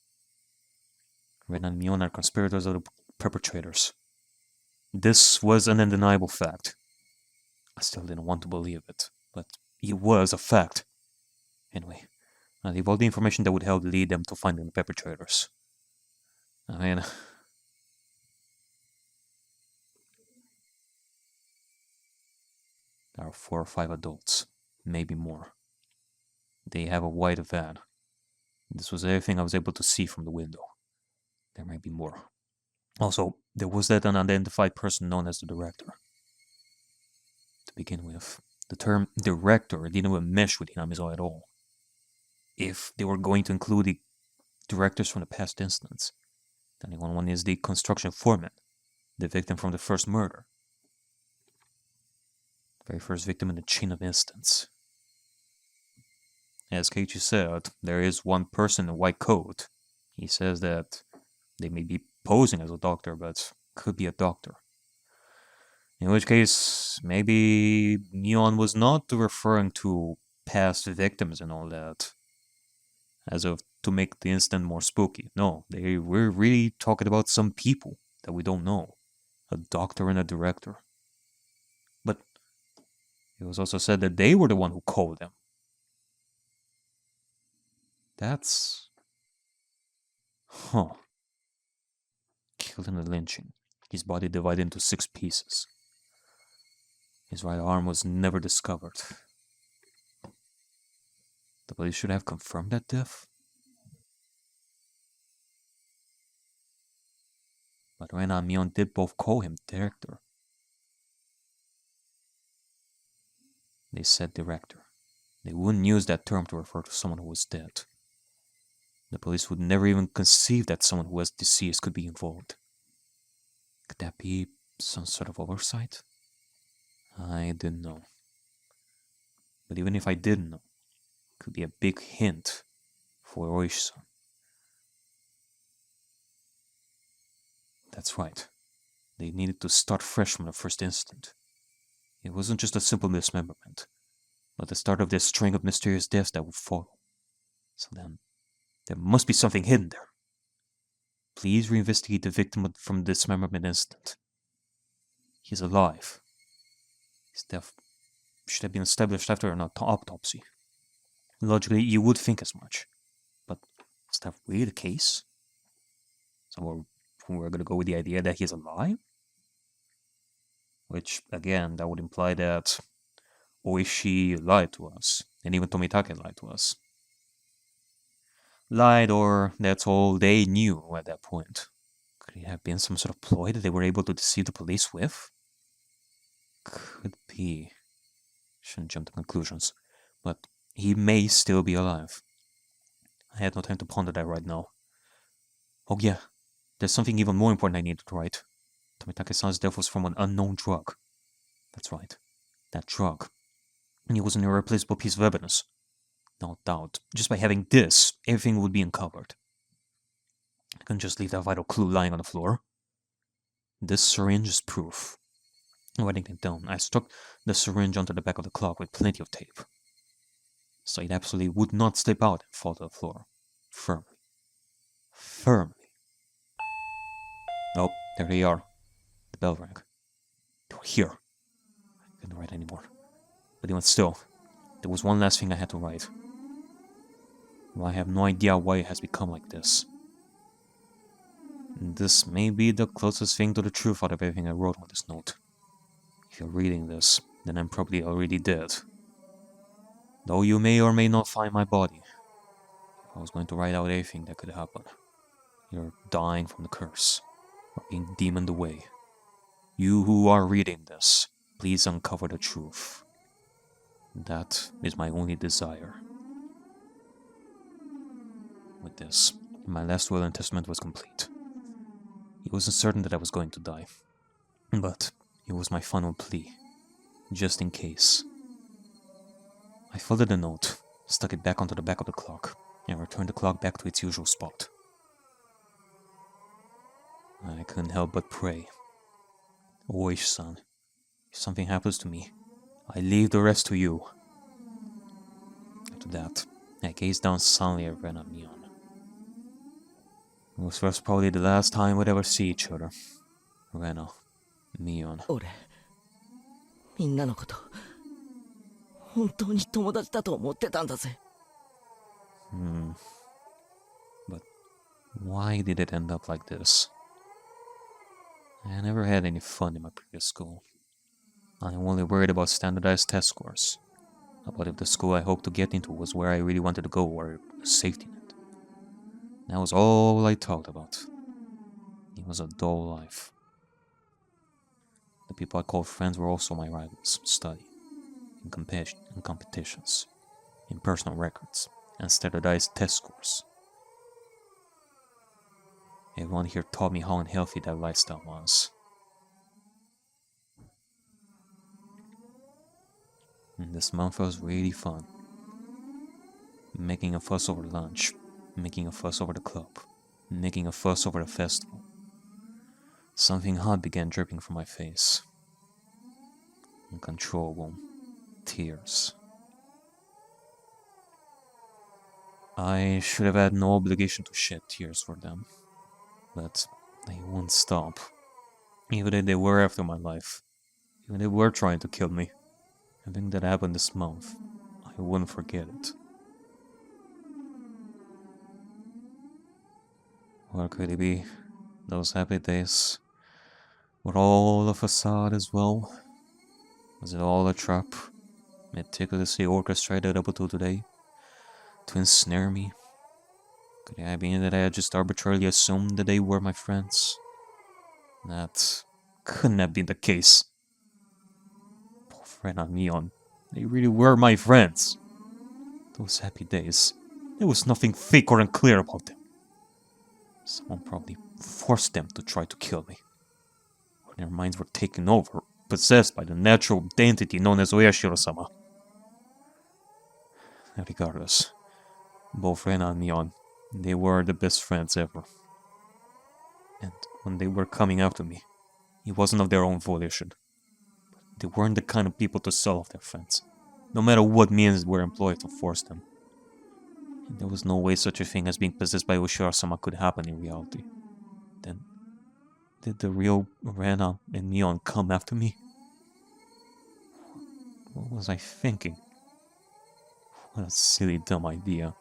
Ren and Mion are conspirators or the perpetrators. This was an undeniable fact. I still didn't want to believe it, but it was a fact. Anyway, I leave all the information that would help lead them to finding the perpetrators. I mean, there are 4 or 5 adults, maybe more. They have a white van. This was everything I was able to see from the window. There might be more. Also, there was that unidentified person known as the director. To begin with, the term director didn't even mesh with Hinamizawa at all. If they were going to include the directors from the past instance, then the only one is the construction foreman, the victim from the first murder. Very first victim in the chain of instance. As Keiichi said, there is one person in a white coat. He says that they may be posing as a doctor, but could be a doctor. In which case, maybe Neon was not referring to past victims and all that, as of to make the incident more spooky. No, they were really talking about some people that we don't know. A doctor and a director. But it was also said that they were the one who called them. That's... Huh. Killed in a lynching. His body divided into 6 pieces. His right arm was never discovered. The police should have confirmed that death. But Rena and Mion did both call him director. They said director. They wouldn't use that term to refer to someone who was dead. The police would never even conceive that someone who was deceased could be involved. Could that be some sort of oversight? I didn't know. But even if I didn't know, it could be a big hint for Oishi-san. That's right. They needed to start fresh from the first instant. It wasn't just a simple misrememberment, but the start of this string of mysterious deaths that would follow. So then, there must be something hidden there. Please reinvestigate the victim from this dismemberment incident. He's alive. His death should have been established after an autopsy. Logically, you would think as much. But is that really the case? So we're gonna go with the idea that he's alive? Which, again, that would imply that Oishi lied to us, and even Tomitake lied to us. Lied, or that's all they knew at that point. Could it have been some sort of ploy that they were able to deceive the police with? Could be. Shouldn't jump to conclusions. But he may still be alive. I had no time to ponder that right now. Oh yeah, there's something even more important I needed to write. Tomitake-san's death was from an unknown drug. That's right, that drug. And it was an irreplaceable piece of evidence. No doubt, just by having this, everything would be uncovered. I couldn't just leave that vital clue lying on the floor. This syringe is proof. Writing it down, I stuck the syringe onto the back of the clock with plenty of tape, so it absolutely would not slip out and fall to the floor. Firmly. Firmly. Oh, there they are. The bell rang. They were here. I couldn't write anymore. But even still, there was one last thing I had to write. Well, I have no idea why it has become like this. And this may be the closest thing to the truth out of everything I wrote on this note. If you're reading this, then I'm probably already dead. Though you may or may not find my body. If I was going to write out everything that could happen. You're dying from the curse, or being demoned away. You who are reading this, please uncover the truth. That is my only desire. With this, my last will and testament was complete. It wasn't certain that I was going to die, but it was my final plea, just in case. I folded the note, stuck it back onto the back of the clock, and returned the clock back to its usual spot. I couldn't help but pray. Oishi-san, if something happens to me, I leave the rest to you. After that, I gazed down silently at Ren and Mion. It was first probably the last time we'd ever see each other. Rena, Mion. 俺みんなのこと本当に友達だと思ってたんだぜ。 But why did it end up like this? I never had any fun in my previous school. I only worried about standardized test scores, about if the school I hoped to get into was where I really wanted to go or a safety net. That was all I talked about. It was a dull life. The people I called friends were also my rivals in study, in competitions, in personal records, and standardized test scores. Everyone here taught me how unhealthy that lifestyle was. And this month was really fun. Making a fuss over lunch, making a fuss over the club, making a fuss over the festival. Something hot began dripping from my face. Uncontrollable tears. I should have had no obligation to shed tears for them, but they won't stop. Even if they were after my life, even if they were trying to kill me. Everything that happened this month, I wouldn't forget it. Or could it be those happy days were all a facade as well? Was it all a trap, meticulously orchestrated up until today, to ensnare me? Could it have been that I had just arbitrarily assumed that they were my friends? That couldn't have been the case. Both Ren and Mion, they really were my friends. Those happy days, there was nothing fake or unclear about them. Someone probably forced them to try to kill me. Or their minds were taken over, possessed by the natural entity known as Oyashiro-sama. Regardless, both Rena and Mion, they were the best friends ever. And when they were coming after me, it wasn't of their own volition. They weren't the kind of people to sell off their friends, no matter what means were employed to force them. And there was no way such a thing as being possessed by Oyashiro-sama could happen in reality. Then, did the real Rena and Mion come after me? What was I thinking? What a silly, dumb idea.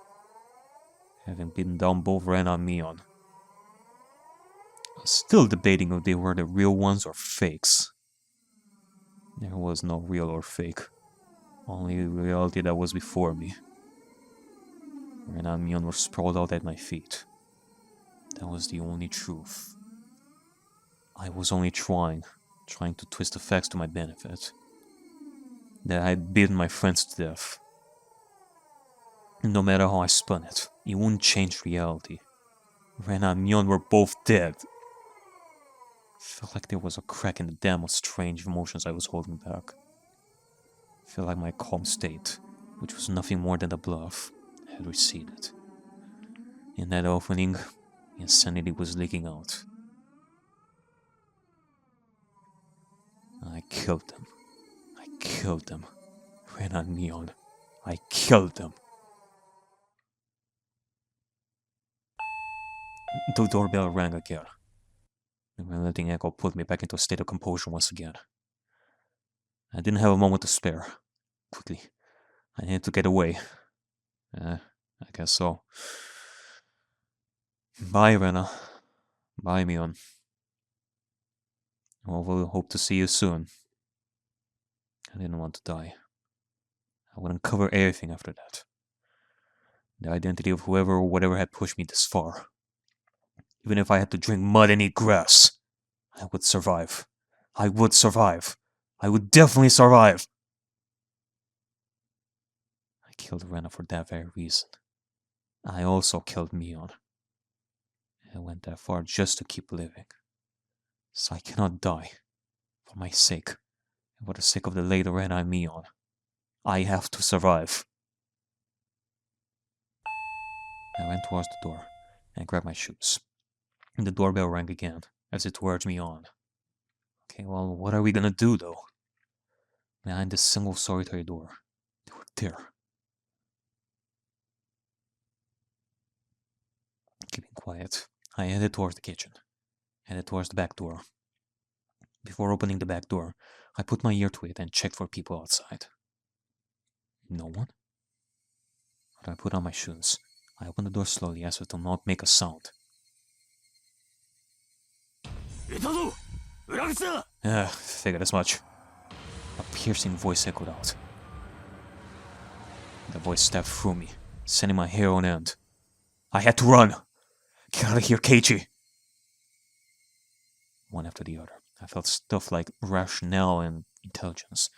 Having beaten down both Rena and Mion. I was still debating if they were the real ones or fakes. There was no real or fake. Only the reality that was before me. Rena and Mion were sprawled out at my feet. That was the only truth. I was only trying to twist the facts to my benefit. That I had beaten my friends to death. No matter how I spun it, it wouldn't change reality. Rena and Mion were both dead. Felt like there was a crack in the dam of strange emotions I was holding back. Felt like my calm state, which was nothing more than a bluff, had receded. In that opening, insanity was leaking out. I killed them. I killed them. Rena and Mion. I killed them. The doorbell rang again. The relenting echo put me back into a state of composure once again. I didn't have a moment to spare. Quickly, I needed to get away. I guess so. Bye, Rena. Bye, Mion. Well, we'll hope to see you soon. I didn't want to die. I would uncover everything after that. The identity of whoever or whatever had pushed me this far. Even if I had to drink mud and eat grass, I would survive. I would survive. I would definitely survive. I killed Rena for that very reason. I also killed Mion. I went that far just to keep living. So I cannot die. For my sake. And for the sake of the late Rena and Mion. I have to survive. I ran towards the door and grabbed my shoes. And the doorbell rang again as it urged me on. Okay, well, what are we gonna do though? Behind this single solitary door, they were there. Keeping quiet, I headed towards the kitchen, headed towards the back door. Before opening the back door, I put my ear to it and checked for people outside. No one? But I put on my shoes. I opened the door slowly as if to not make a sound. Figured as much. A piercing voice echoed out. The voice stabbed through me, sending my hair on end. I had to run! Get out of here, Keiichi! One after the other, I felt stuff like rationale and intelligence,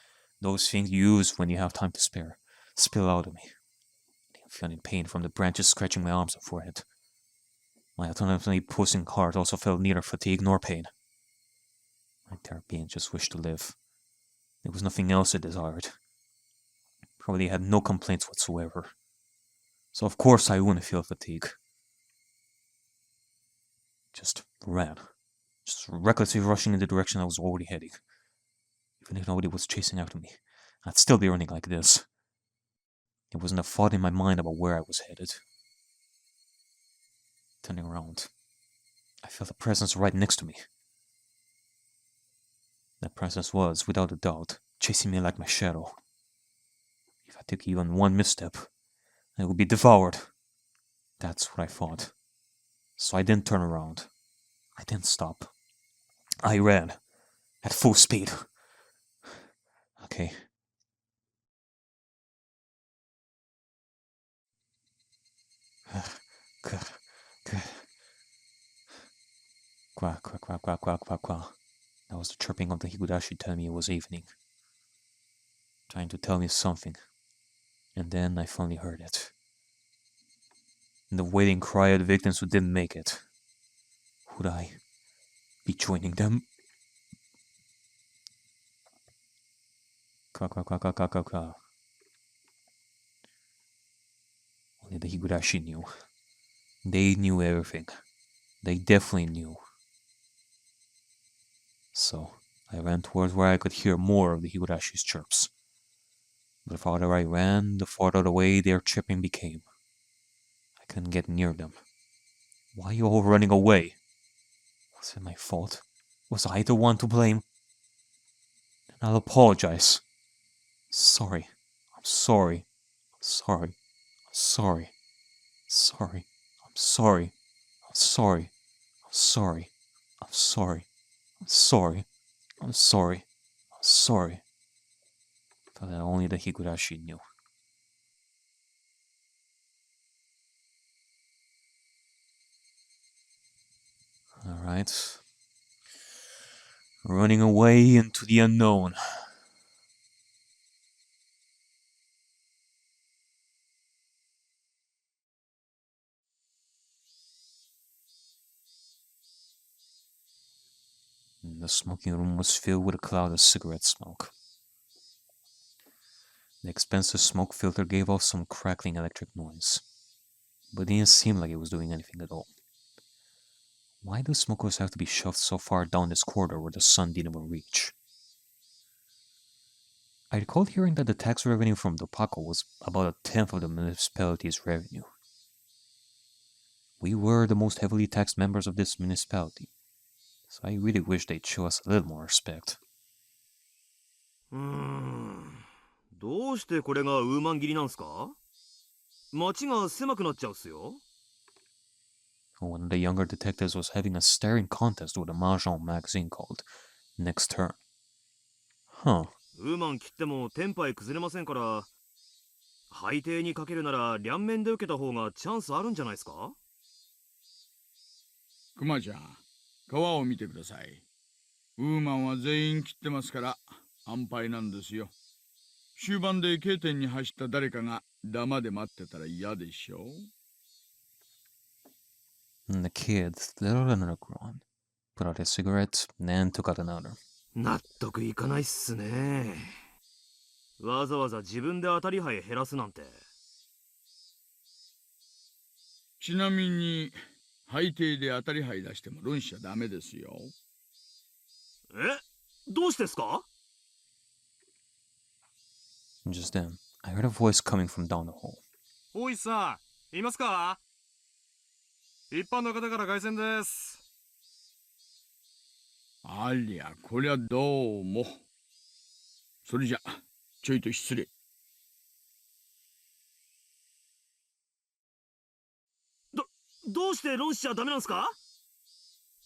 those things you use when you have time to spare, spill out of me. I didn't feel any pain from the branches scratching my arms and forehead. My autonomously pulsing heart also felt neither fatigue nor pain. My entire being just wished to live. There was nothing else it desired. Probably had no complaints whatsoever. So of course I wouldn't feel fatigue. Just ran. Just recklessly rushing in the direction I was already heading. Even if nobody was chasing after me, I'd still be running like this. There wasn't a thought in my mind about where I was headed. Turning around, I felt a presence right next to me. That presence was, without a doubt, chasing me like my shadow. If I took even one misstep, I would be devoured. That's what I thought. So I didn't turn around. I didn't stop. I ran. At full speed. Okay. Good. Good. Quack, quack, quack, quack, quack, quack, quack. That was the chirping of the Higurashi telling me it was evening. Trying to tell me something. And then I finally heard it. And the wailing cry of the victims who didn't make it. Would I be joining them? Quack, quack, quack, quack, quack, quack, quack. Only the Higurashi knew. They knew everything. They definitely knew. So, I ran towards where I could hear more of the Higurashi's chirps. The farther I ran, the farther away their chirping became. I couldn't get near them. Why are you all running away? Was it my fault? Was I the one to blame? Then I'll apologize. Sorry. I'm sorry. I'm sorry. I'm sorry. Sorry. I'm sorry. I'm sorry. I'm sorry. I'm sorry. I'm sorry. I'm sorry. I'm sorry. But that only the Higurashi knew. Alright. Running away into the unknown. The smoking room was filled with a cloud of cigarette smoke. The expensive smoke filter gave off some crackling electric noise, but it didn't seem like it was doing anything at all. Why do smokers have to be shoved so far down this corridor where the sun didn't even reach? I recalled hearing that the tax revenue from Dopako was about a tenth of the municipality's revenue. We were the most heavily taxed members of this municipality, so I really wish they'd show us a little more respect. どうしてこれがウーマン切りなんすか？街が狭くなっちゃうっすよ。One of the younger detectives was having a staring contest with a mahjong magazine called Next Turn. Huh. ウーマン切ってもテンパイ崩れませんから、配定にかけるなら両面で受けた方がチャンスあるんじゃないですか？クマちゃん、川を見てください。ウーマンは全員切ってますから安牌なんですよ。終盤で K 点に走った誰かがダマで待ってたら嫌でしょ。 And the kid lit out another groan, put out his cigarette, and then took out another. 納得いかないっすね。わざわざ自分で当たり牌減らすなんて。ちなみに配定で当たり牌出しても論しちゃダメですよ。どうしてですか? And just then, I heard a voice coming from down the hall. 大石さん、いますか？一般の方から凱旋です。ありゃ、こりゃどうも。それじゃ、ちょいと失礼。どうして論しちゃダメなんすか?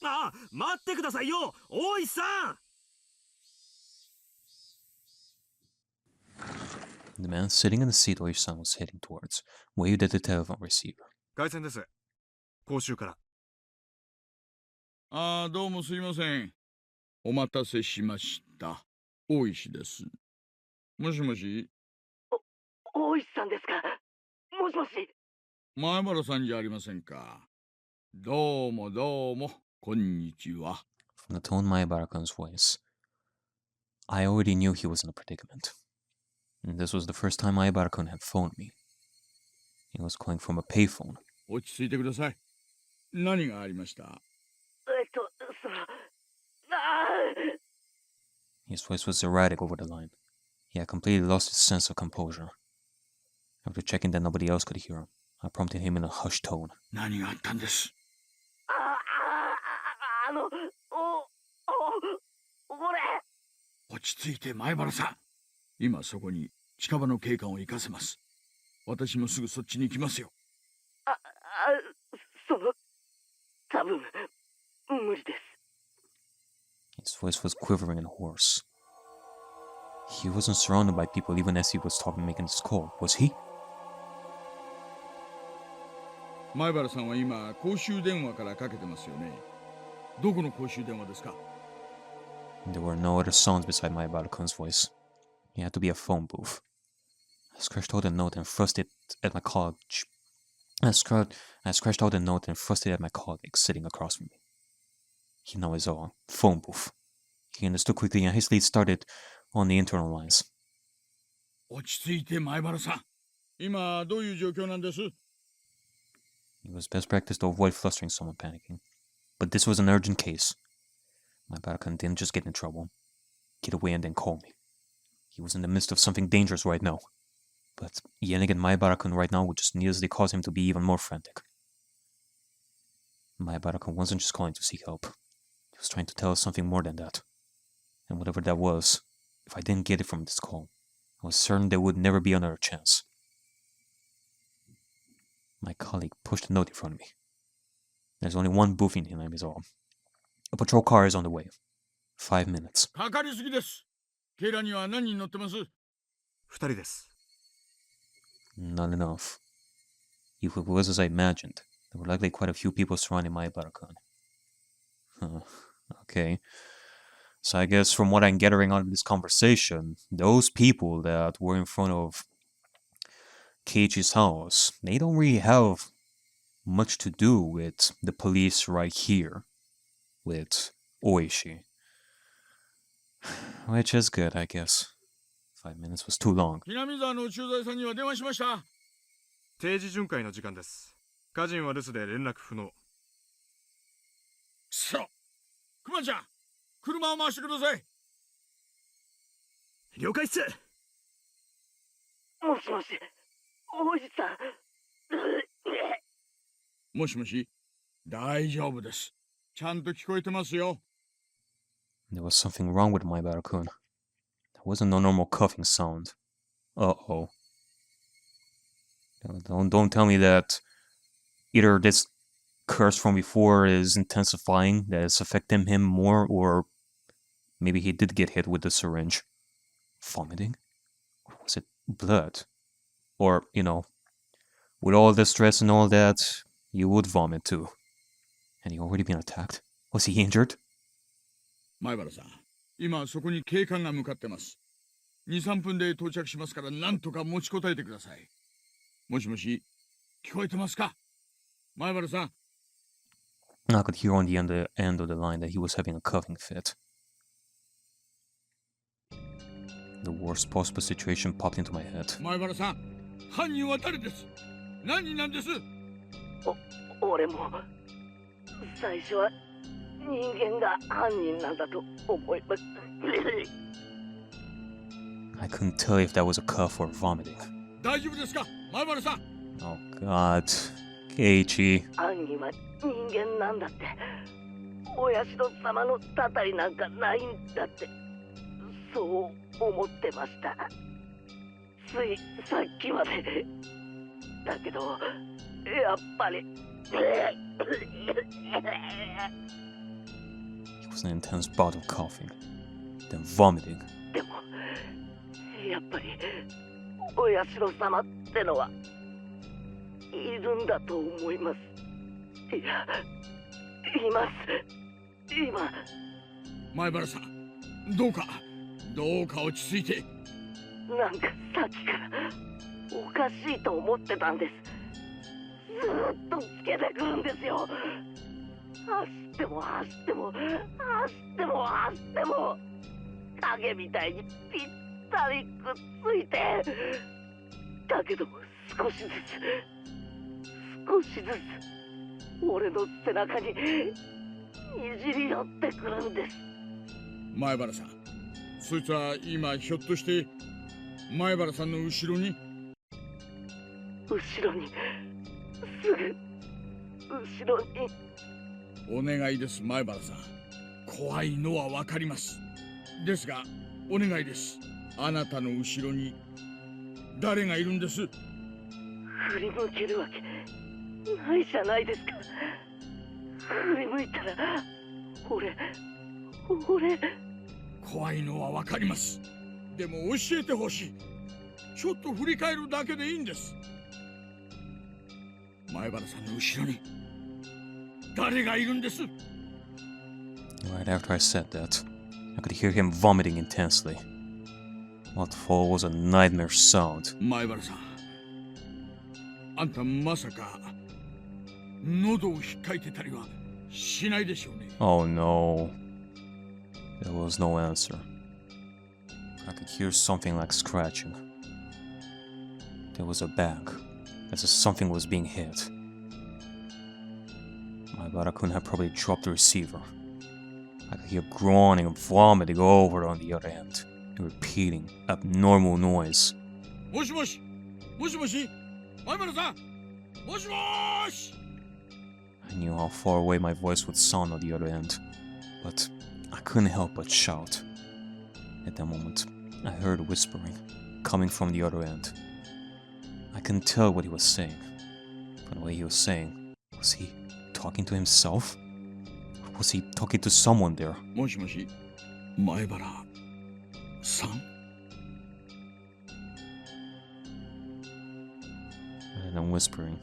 あ、待ってくださいよ、大石さん! The man sitting in the seat Oishi-san was heading towards waved at the telephone receiver. 凱旋です。講習から。ああ、どうもすいません。お待たせしました。大石です。もしもし。大石さんですか? もしもし。前原さんじゃありませんか。どうもどうも、こんにちは。From the tone Maebara-kun's voice, I already knew he was in a predicament. And this was the first time Maebara-kun had phoned me. He was calling from a payphone. 落ち着いてください。何がありました? His voice was erratic over the line. He had completely lost his sense of composure. After checking that nobody else could hear him, I prompted him in a hushed tone. 何があったんです? 落ち着いて前原さん。今そこに近場の警官を行かせます。私もすぐそっちに行きますよ。多分無理です。 His voice was quivering and hoarse. He wasn't surrounded by people even as he was talking, making this call, was he? 前原さんは今公衆電話からかけてますよね。どこの公衆電話ですか? There were no other sounds beside Maebara-kun's voice. It had to be a phone booth. I scratched out a note and thrust it at my colleague. I scratched out a note and thrust it at my colleague sitting across from me. Hinamizawa, phone booth. He understood quickly and hastily started on the internal lines. 落ち着いて前原さん。今どういう状況なんです? It was best practice to avoid flustering someone panicking. But this was an urgent case. Maebara-kun didn't just get in trouble. Get away and then call me. He was in the midst of something dangerous right now. But yelling at Maebara-kun right now would just needlessly cause him to be even more frantic. Maebara-kun wasn't just calling to seek help. He was trying to tell us something more than that. And whatever that was, if I didn't get it from this call, I was certain there would never be another chance. My colleague pushed a note in front of me. There's only one booth in Hinamizawa. A patrol car is on the way. 5 minutes. かかりすぎです。警らには何人乗ってます? 2人です。 Not enough. If it was as I imagined, there were likely quite a few people surrounding Maebara-kun. Okay. So I guess from what I'm gathering out of this conversation, those people that were in front of Keiichi's house, they don't really have much to do with the police right here, with Oishi. Which is good, I guess. 5 minutes was too long. 南沢の駐在さんには電話しました。定時巡回の時間です。家人は留守で連絡不能。くそ。クマちゃん、車を回してください。了解っす。もしもし、大石さん。もしもし、大丈夫です。ちゃんと聞こえてますよ。There was something wrong with Maebara-kun. There wasn't no normal coughing sound. Uh-oh. Don't tell me that either this curse from before is intensifying, that it's affecting him more, or maybe he did get hit with the syringe. Vomiting? Or was it blood? Or, you know, with all the stress and all that, you would vomit too. Had he already been attacked? Was he injured? 前原さん、今そこに警官が向かってます。2、3分で到着しますからなんとか持ちこたえてください。もしもし、聞こえてますか前原さん。 I could hear on the end of the line that he was having a coughing fit. The worst possible situation popped into my head. 前原さん、犯人は誰です？何人なんです？俺も最初は人間が犯人なんだと思います。I couldn't tell if that was a cough or vomiting. 大丈夫ですか前原さん。 Oh god. Keiichi. 犯人は人間なんだって。お社様のたたりなんかないんだって。そう思ってました。ついさっきまで。だけど、やっぱり。It was an intense bout of coughing, then vomiting. でも、やっぱり、お社様ってのは、いるんだと思います。いや、います。今。前原さん、どうか落ち着いて。なんかさっきからおかしいと思ってたんです。ずーっとつけてくるんですよ。走っても走っても走っても走っても影みたいにぴったりくっついて。だけど少しずつ俺の背中ににじり寄ってくるんです。前原さん、そいつは今ひょっとして前原さんの後ろにすぐ後ろに。お願いです。前原さん、怖いのはわかります。ですがお願いです。あなたの後ろに誰がいるんです？振り向けるわけないじゃないですか。振り向いたら俺。怖いのはわかります。でも教えてほしい。ちょっと振り返るだけでいいんです。前原さんの後ろに誰がいるんです？ Right after I said that, I could hear him vomiting intensely. What followed was a nightmare sound. 前原さん、あんたまさか喉を引っかいてたりはしないでしょうね。 Oh no. There was no answer. I could hear something like scratching. There was a bang, as if something was being hit. My Barakun had probably dropped the receiver. I could hear groaning and vomiting over on the other end, and repeating abnormal noise. もしもし前原さん、もしもーし。 I knew how far away my voice would sound on the other end, but I couldn't help but shout. At that moment, I heard whispering, coming from the other end. I couldn't tell what he was saying, but what he was saying, was he talking to himself? Or was he talking to someone there? もしもし前原さん。 And then whispering.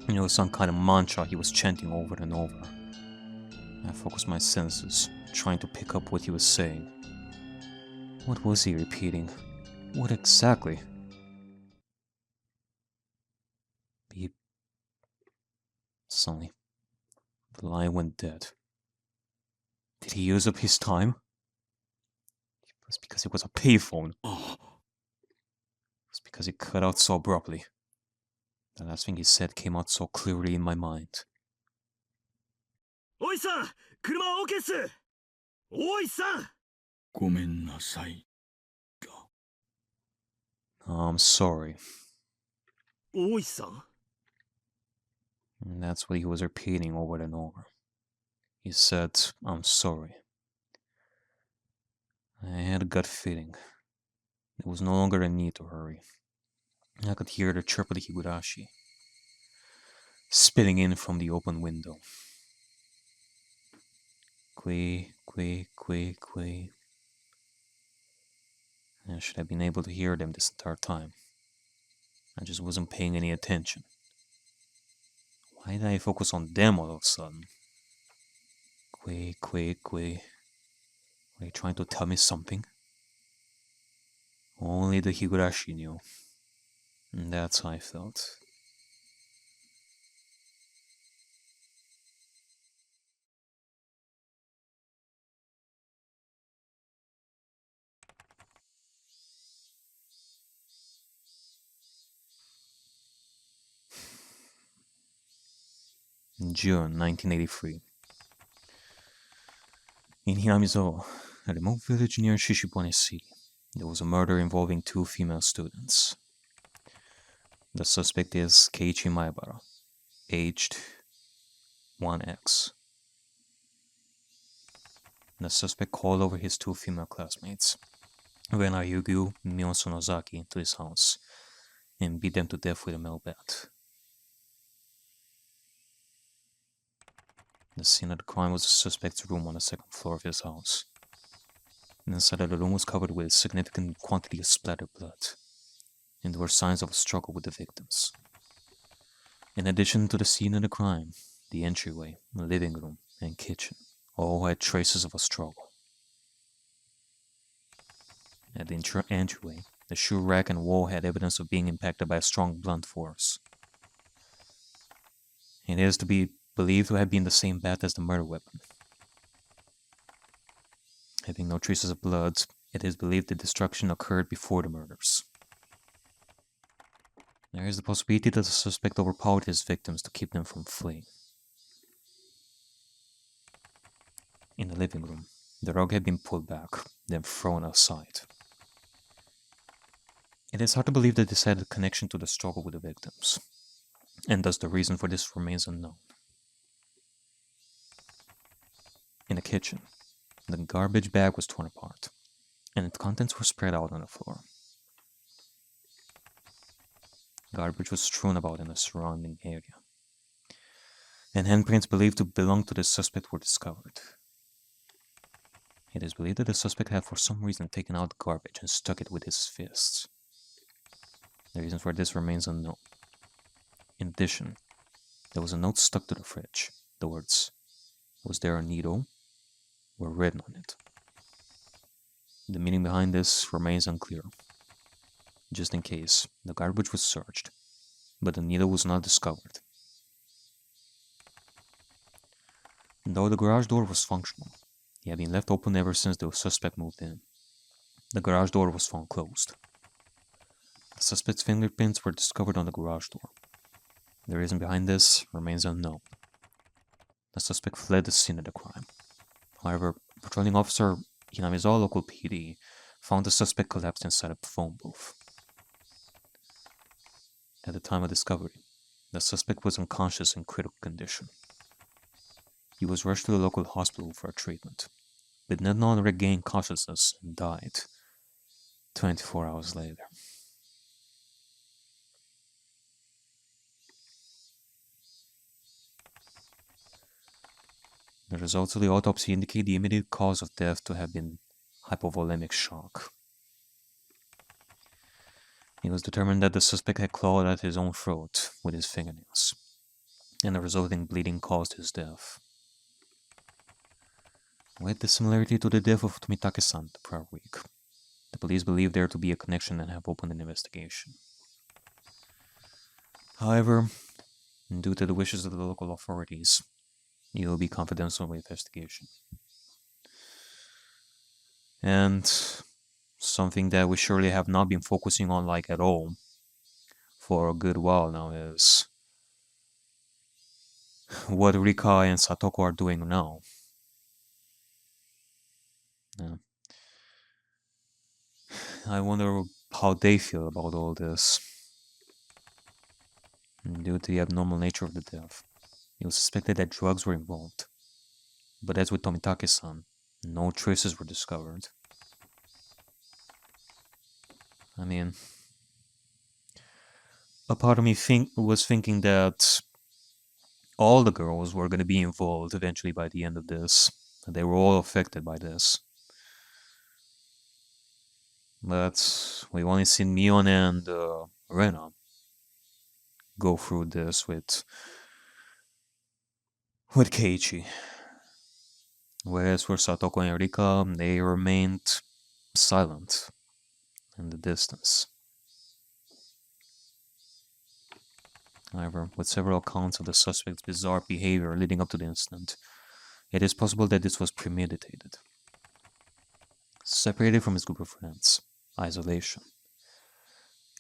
It was some kind of mantra he was chanting over and over. I focused my senses, trying to pick up what he was saying. What was he repeating? What exactly? Beep. Suddenly, the line went dead. Did he use up his time? It was because it was a payphone. It was because he cut out so abruptly. The last thing he said came out so clearly in my mind. おいさん、車は OK っす。おいさん。ごめんなさい。 I'm sorry. おいさん。 And that's what he was repeating over and over. He said, I'm sorry. I had a gut feeling. There was no longer a need to hurry. I could hear the chirp of the Higurashi spitting in from the open window. Quay. I should have been able to hear them this entire time. I just wasn't paying any attention. Why did I focus on them all of a sudden? Quay. Are you trying to tell me something? Only the Higurashi knew. And that's how I felt. In June 1983. In Hinamizawa, a remote village near Shishibone City, there was a murder involving 2 female students. The suspect is Keiichi Maebara, aged 1X. The suspect called over his 2 female classmates, ran Ariakey and Sonozaki to his house, and beat them to death with a metal bat. The scene of the crime was the suspect's room on the 2nd floor of his house. The inside of the room was covered with significant quantity of splattered blood, and there were signs of a struggle with the victims. In addition to the scene of the crime, the entryway, living room, and kitchen all had traces of a struggle. At the entryway, the shoe rack and wall had evidence of being impacted by a strong blunt force. It is to be believed to have been the same bat as the murder weapon. Having no traces of blood, it is believed the destruction occurred before the murders. There is the possibility that the suspect overpowered his victims to keep them from fleeing. In the living room, the rug had been pulled back, then thrown aside. It is hard to believe that this had a connection to the struggle with the victims, and thus the reason for this remains unknown. In the kitchen, the garbage bag was torn apart, and its contents were spread out on the floor. Garbage was strewn about in the surrounding area, and handprints believed to belong to the suspect were discovered. It is believed that the suspect had for some reason taken out the garbage and stuck it with his fists. The reason for this remains unknown. In addition, there was a note stuck to the fridge. The words, "Was there a needle?" were written on it. The meaning behind this remains unclear. Just in case, the garbage was searched, but the needle was not discovered. Though the garage door was functional, it had been left open ever since the suspect moved in. The garage door was found closed. The suspect's fingerprints were discovered on the garage door. The reason behind this remains unknown. The suspect fled the scene of the crime. However, patrolling officer Hinamizawa local PD found the suspect collapsed inside a phone booth. At the time of discovery, the suspect was unconscious in critical condition. He was rushed to the local hospital for treatment, but did not regain consciousness and died 24 hours later. The results of the autopsy indicate the immediate cause of death to have been hypovolemic shock. It was determined that the suspect had clawed at his own throat with his fingernails, and the resulting bleeding caused his death. With the similarity to the death of Tomitake-san the prior week, the police believe there to be a connection and have opened an investigation. However, due to the wishes of the local authorities, it will be confidential investigation. And something that we surely have not been focusing on like at all for a good while now is what Rika and Satoko are doing now. Yeah. I wonder how they feel about all this. Due to the abnormal nature of the death, it was suspected that drugs were involved. But as with Tomitake-san, no traces were discovered. I mean, a part of me was thinking that all the girls were going to be involved eventually by the end of this. They were all affected by this. But we've only seen Mion and Rena go through this with Keiichi. Whereas for Satoko and Rika, they remained silent in the distance. However, with several accounts of the suspect's bizarre behavior leading up to the incident, it is possible that this was premeditated. Separated from his group of friends, isolation,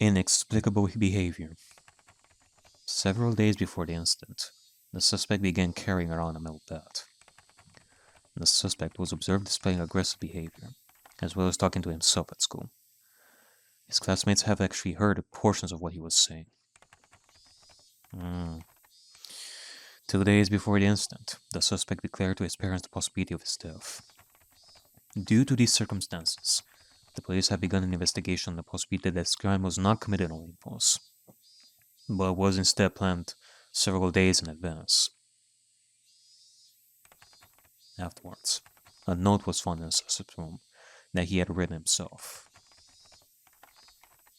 inexplicable behavior. Several days before the incident, the suspect began carrying around a metal bat. The suspect was observed displaying aggressive behavior, as well as talking to himself at school. His classmates have actually heard portions of what he was saying. 2 days before the incident, the suspect declared to his parents the possibility of his death. Due to these circumstances, the police have begun an investigation on the possibility that this crime was not committed on impulse, but was instead planned several days in advance. Afterwards, a note was found in the suspect's room that he had written himself.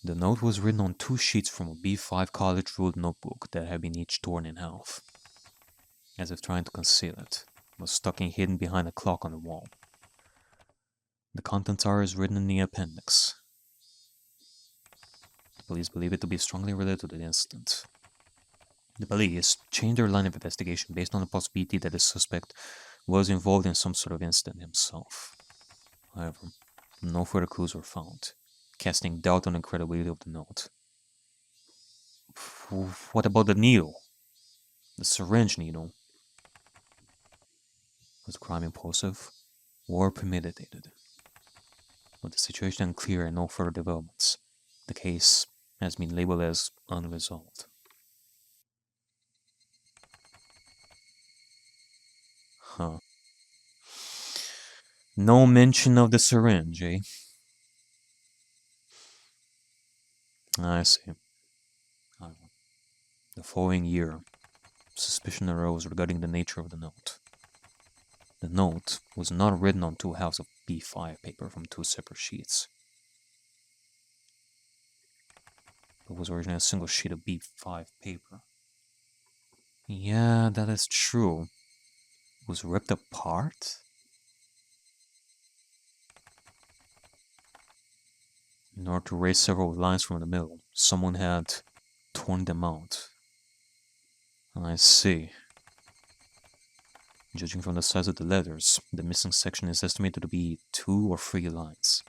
The note was written on 2 sheets from a B5 college-ruled notebook that had been each torn in half. As if trying to conceal it, was stuck and hidden behind a clock on the wall. The contents are as written in the appendix. The police believe it to be strongly related to the incident. The police changed their line of investigation based on the possibility that the suspect was involved in some sort of incident himself. However, no further clues were found, casting doubt on the credibility of the note. What about the needle? The syringe needle? Was the crime impulsive or premeditated? With the situation unclear and no further developments, the case has been labeled as unresolved. Huh. No mention of the syringe, eh? I see. The following year, suspicion arose regarding the nature of the note. The note was not written on 2 halves of B5 paper from 2 separate sheets, but was originally a single sheet of B5 paper. Yeah, that is true. It was ripped apart? In order to erase several lines from the middle, someone had torn them out. I see. Judging from the size of the letters, the missing section is estimated to be 2 or 3 lines.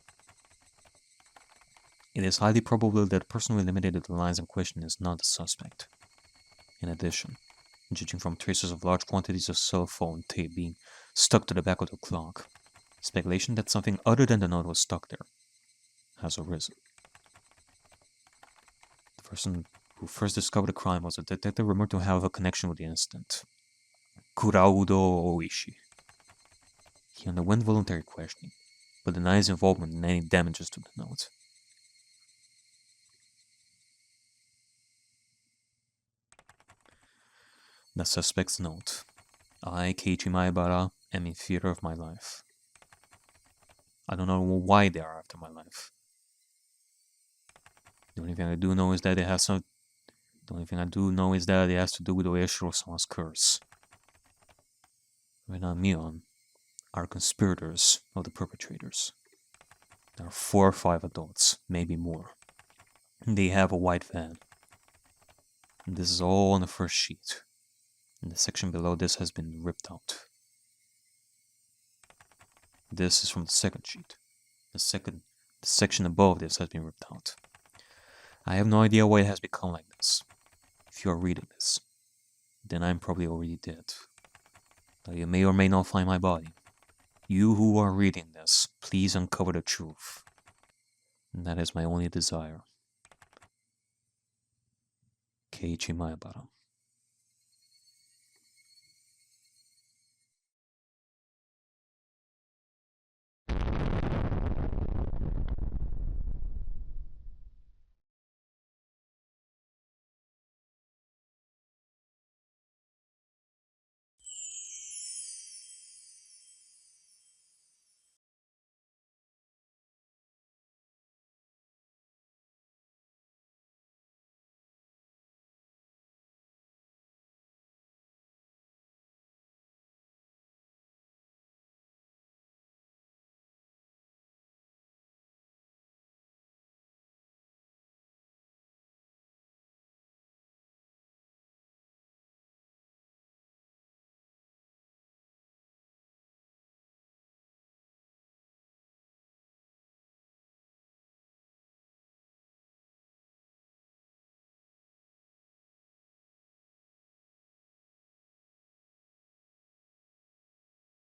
It is highly probable that the person who eliminated the lines in question is not the suspect. In addition, judging from traces of large quantities of cell phone tape being stuck to the back of the clock, speculation that something other than the note was stuck there has arisen. The person who first discovered the crime was a detective rumored to have a connection with the incident, Kuraudo Oishi. He underwent voluntary questioning, but denies involvement in any damages to the note. The suspect's note. I, Keiichi Maebara, am in fear of my life. I don't know why they are after my life. The only thing I do know is that it has to do with Oeshiro-sama's curse. Ren and Mion are conspirators of the perpetrators. There are 4 or 5 adults, maybe more. They have a white van. And this is all on the first sheet. And the section below this has been ripped out. This is from the second sheet. The section above this has been ripped out. I have no idea why it has become like this. If you are reading this, then I'm probably already dead. Though you may or may not find my body. You who are reading this, please uncover the truth. And that is my only desire. Keiichi Maebara.